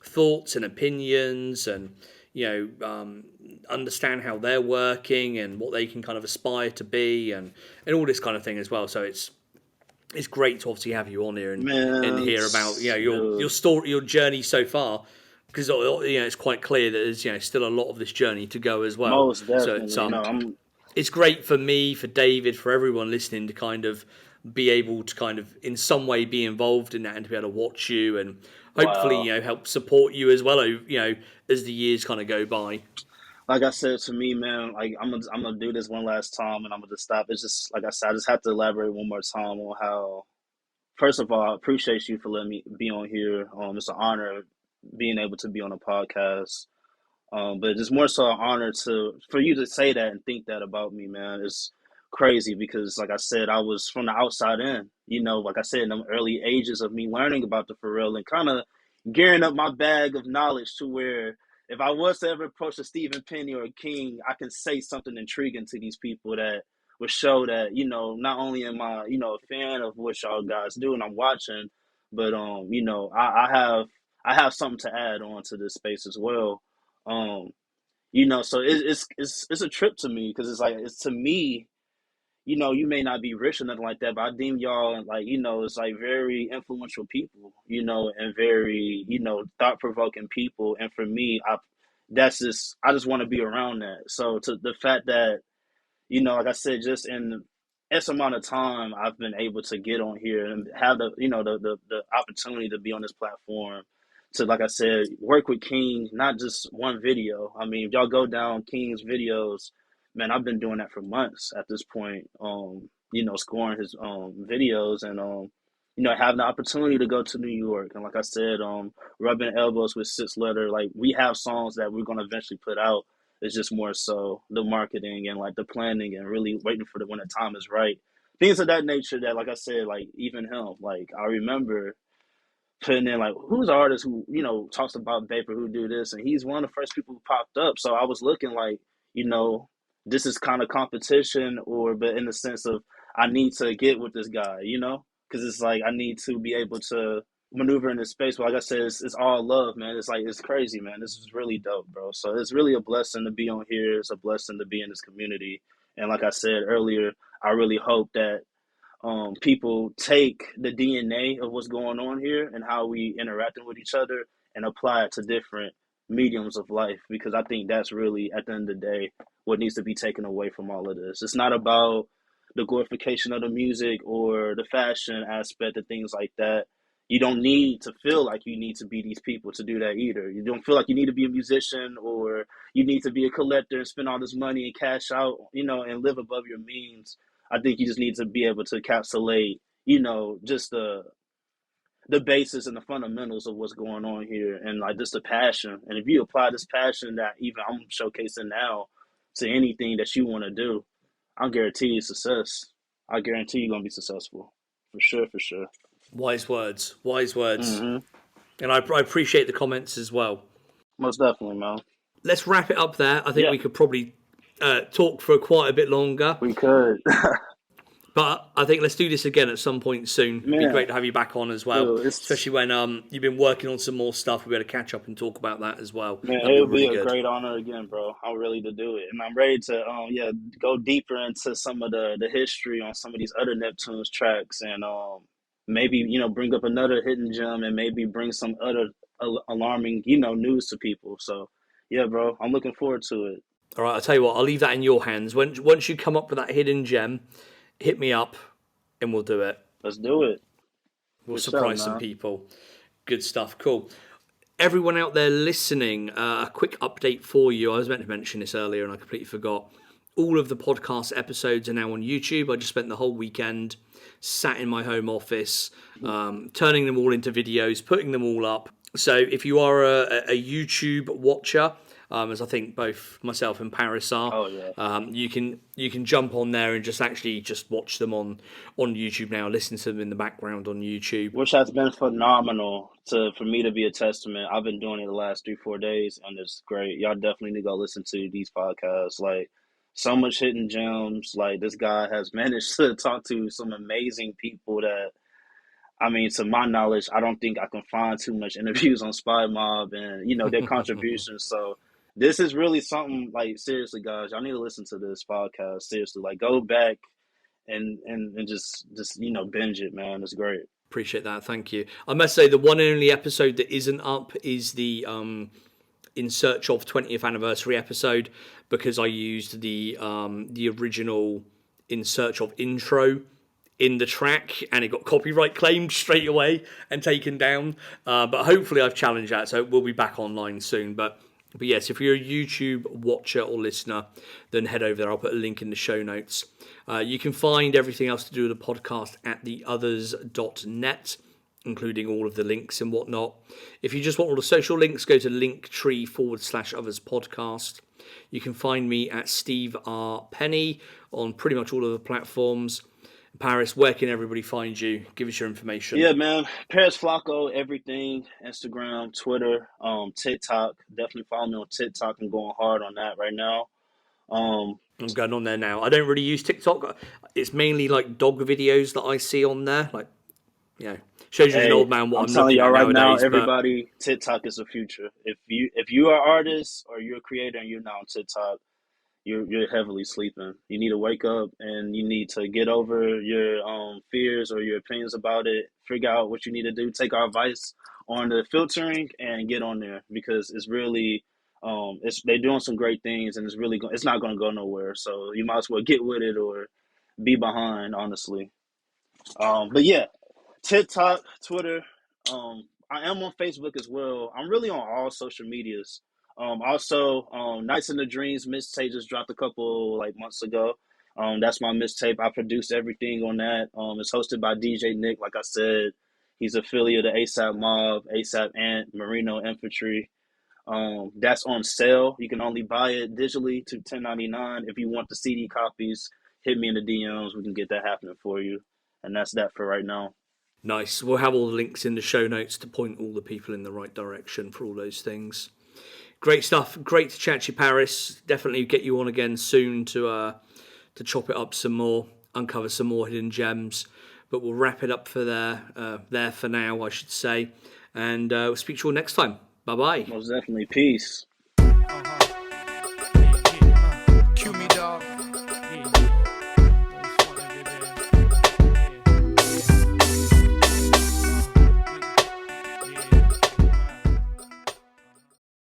thoughts and opinions and understand how they're working and what they can kind of aspire to be and all this kind of thing as well. So it's great to obviously have you on here and Man, hear about your dude, story, your journey so far, because it's quite clear that there's still a lot of this journey to go as well. most So definitely. it's great for me, for David, for everyone listening to kind of be able to kind of in some way be involved in that and to be able to watch you and hopefully Wow. help support you as well. As the years kind of go by. Like I said to me, man, like I'm gonna do this one last time and I'm gonna just stop. It's just like I said, I just have to elaborate one more time on how first of all, I appreciate you for letting me be on here. It's an honor being able to be on a podcast. But it's more so an honor for you to say that and think that about me, man. It's crazy because, like I said, I was from the outside in. Like I said, in the early ages of me learning about the Pharrell and kind of gearing up my bag of knowledge to where if I was to ever approach a Stephen Penny or a King, I can say something intriguing to these people that would show that not only am I a fan of what y'all guys do and I'm watching, but I have something to add on to this space as well. Um, so it's a trip to me because it's like it's to me, you may not be rich or nothing like that, but I deem y'all like it's like very influential people, and very thought provoking people, and for me, I just want to be around that. So to the fact that like I said, just in S amount of time, I've been able to get on here and have the opportunity to be on this platform to, like I said, work with King, not just one video. I mean, if y'all go down King's videos, man, I've been doing that for months at this point. Scoring his videos and having the opportunity to go to New York and like I said, rubbing elbows with Six Letter. Like we have songs that we're gonna eventually put out. It's just more so the marketing and like the planning and really waiting for the when the time is right. Things of that nature that, like I said, like even him, like I remember putting in like who's the artist who talks about Vapor who do this, and he's one of the first people who popped up. So I was looking like you know this is kind of competition, or but in the sense of I need to get with this guy, because it's like I need to be able to maneuver in this space. But like I said, it's all love, man. It's like it's crazy, man. This is really dope, bro. So it's really a blessing to be on here. It's a blessing to be in this community. And like I said earlier, I really hope that people take the DNA of what's going on here and how we interacting with each other and apply it to different mediums of life, because I think that's really at the end of the day what needs to be taken away from all of this. It's not about the glorification of the music or the fashion aspect of things like that. You don't need to feel like you need to be these people to do that either. You don't feel like you need to be a musician or you need to be a collector and spend all this money and cash out, and live above your means. I think you just need to be able to encapsulate, just the basis and the fundamentals of what's going on here and like just the passion. And if you apply this passion that even I'm showcasing now to anything that you want to do, I guarantee you success. I guarantee you're gonna be successful. For sure, for sure. Wise words, wise words, Hmm. and I appreciate the comments as well. Most definitely, man. let's wrap it up there. I think Yeah, we could probably talk for quite a bit longer. we could. But I think let's do this again at some point soon. It'd be Man, great to have you back on as well, dude, it's especially when you've been working on some more stuff. We'll be able to catch up and talk about that as well. man, That'd it be would be really a good. great honor again, bro. I'm ready to do it, and I'm ready to go deeper into some of the history on some of these other Neptunes tracks, and maybe bring up another hidden gem, and maybe bring some other alarming news to people. So yeah, bro, I'm looking forward to it. All right, I'll tell you what. I'll leave that in your hands. Once you come up with that hidden gem, hit me up, and we'll do it. Let's do it We'll for sure, surprise some man. people. Good stuff. Cool. Everyone out there listening, a quick update for you. I was meant to mention this earlier and I completely forgot. All of the podcast episodes are now on YouTube. I just spent the whole weekend sat in my home office, turning them all into videos, putting them all up. So if you are a YouTube watcher, as I think both myself and Paris are, Oh yeah. you can jump on there and just watch them on YouTube now. Listen to them in the background on YouTube. Which has been phenomenal for me to be a testament. I've been doing it the last 3-4 days, and it's great. Y'all definitely need to go listen to these podcasts. Like so much hidden gems. Like this guy has managed to talk to some amazing people that I mean, to my knowledge, I don't think I can find too much interviews on Spy Mob and their contributions. So this is really something like seriously, guys. Y'all need to listen to this podcast. Seriously, like go back and just binge it, man. It's great. Appreciate that. Thank you. I must say the one and only episode that isn't up is the In Search of 20th anniversary episode, because I used the original In Search of intro in the track and it got copyright claimed straight away and taken down. But hopefully I've challenged that, so we'll be back online soon. But yes, if you're a YouTube watcher or listener, then head over there. I'll put a link in the show notes. You can find everything else to do with the podcast at theothers.net, including all of the links and whatnot. If you just want all the social links, go to linktree/others podcast. You can find me at Steve R. Penny on pretty much all of the platforms. Paris, where can everybody find you? Give us your information. Yeah, man. Paris Flacko, everything. Instagram, Twitter, TikTok. Definitely follow me on TikTok. I'm going hard on that right now. I'm going on there now. I don't really use TikTok. It's mainly like dog videos that I see on there. Like, shows you as an Hey, old man what I'm I'm telling looking y'all at right now, nowadays. But everybody, TikTok is the future. If you are an artist or you're a creator and you're not on TikTok, you're heavily sleeping. You need to wake up and you need to get over your fears or your opinions about it. Figure out what you need to do. Take our advice on the filtering and get on there because it's really they're doing some great things and it's not going to go nowhere. So you might as well get with it or be behind. Honestly, but yeah, TikTok, Twitter. I am on Facebook as well. I'm really on all social medias. Also, Nights in the Dreams mixtape just dropped a couple like months ago. That's my mixtape. I produced everything on that. It's hosted by DJ Nick. Like I said, he's affiliate of ASAP Mob, ASAP Ant, Marino Infantry. That's on sale. You can only buy it digitally to 10.99. If you want the CD copies, hit me in the DMs. We can get that happening for you. And that's that for right now. nice. We'll have all the links in the show notes to point all the people in the right direction for all those things. Great stuff. Great to chat to you, Paris. Definitely get you on again soon to chop it up some more, uncover some more hidden gems. But we'll wrap it up for there for now, I should say. And we'll speak to you all next time. Bye-bye. Most definitely. Peace.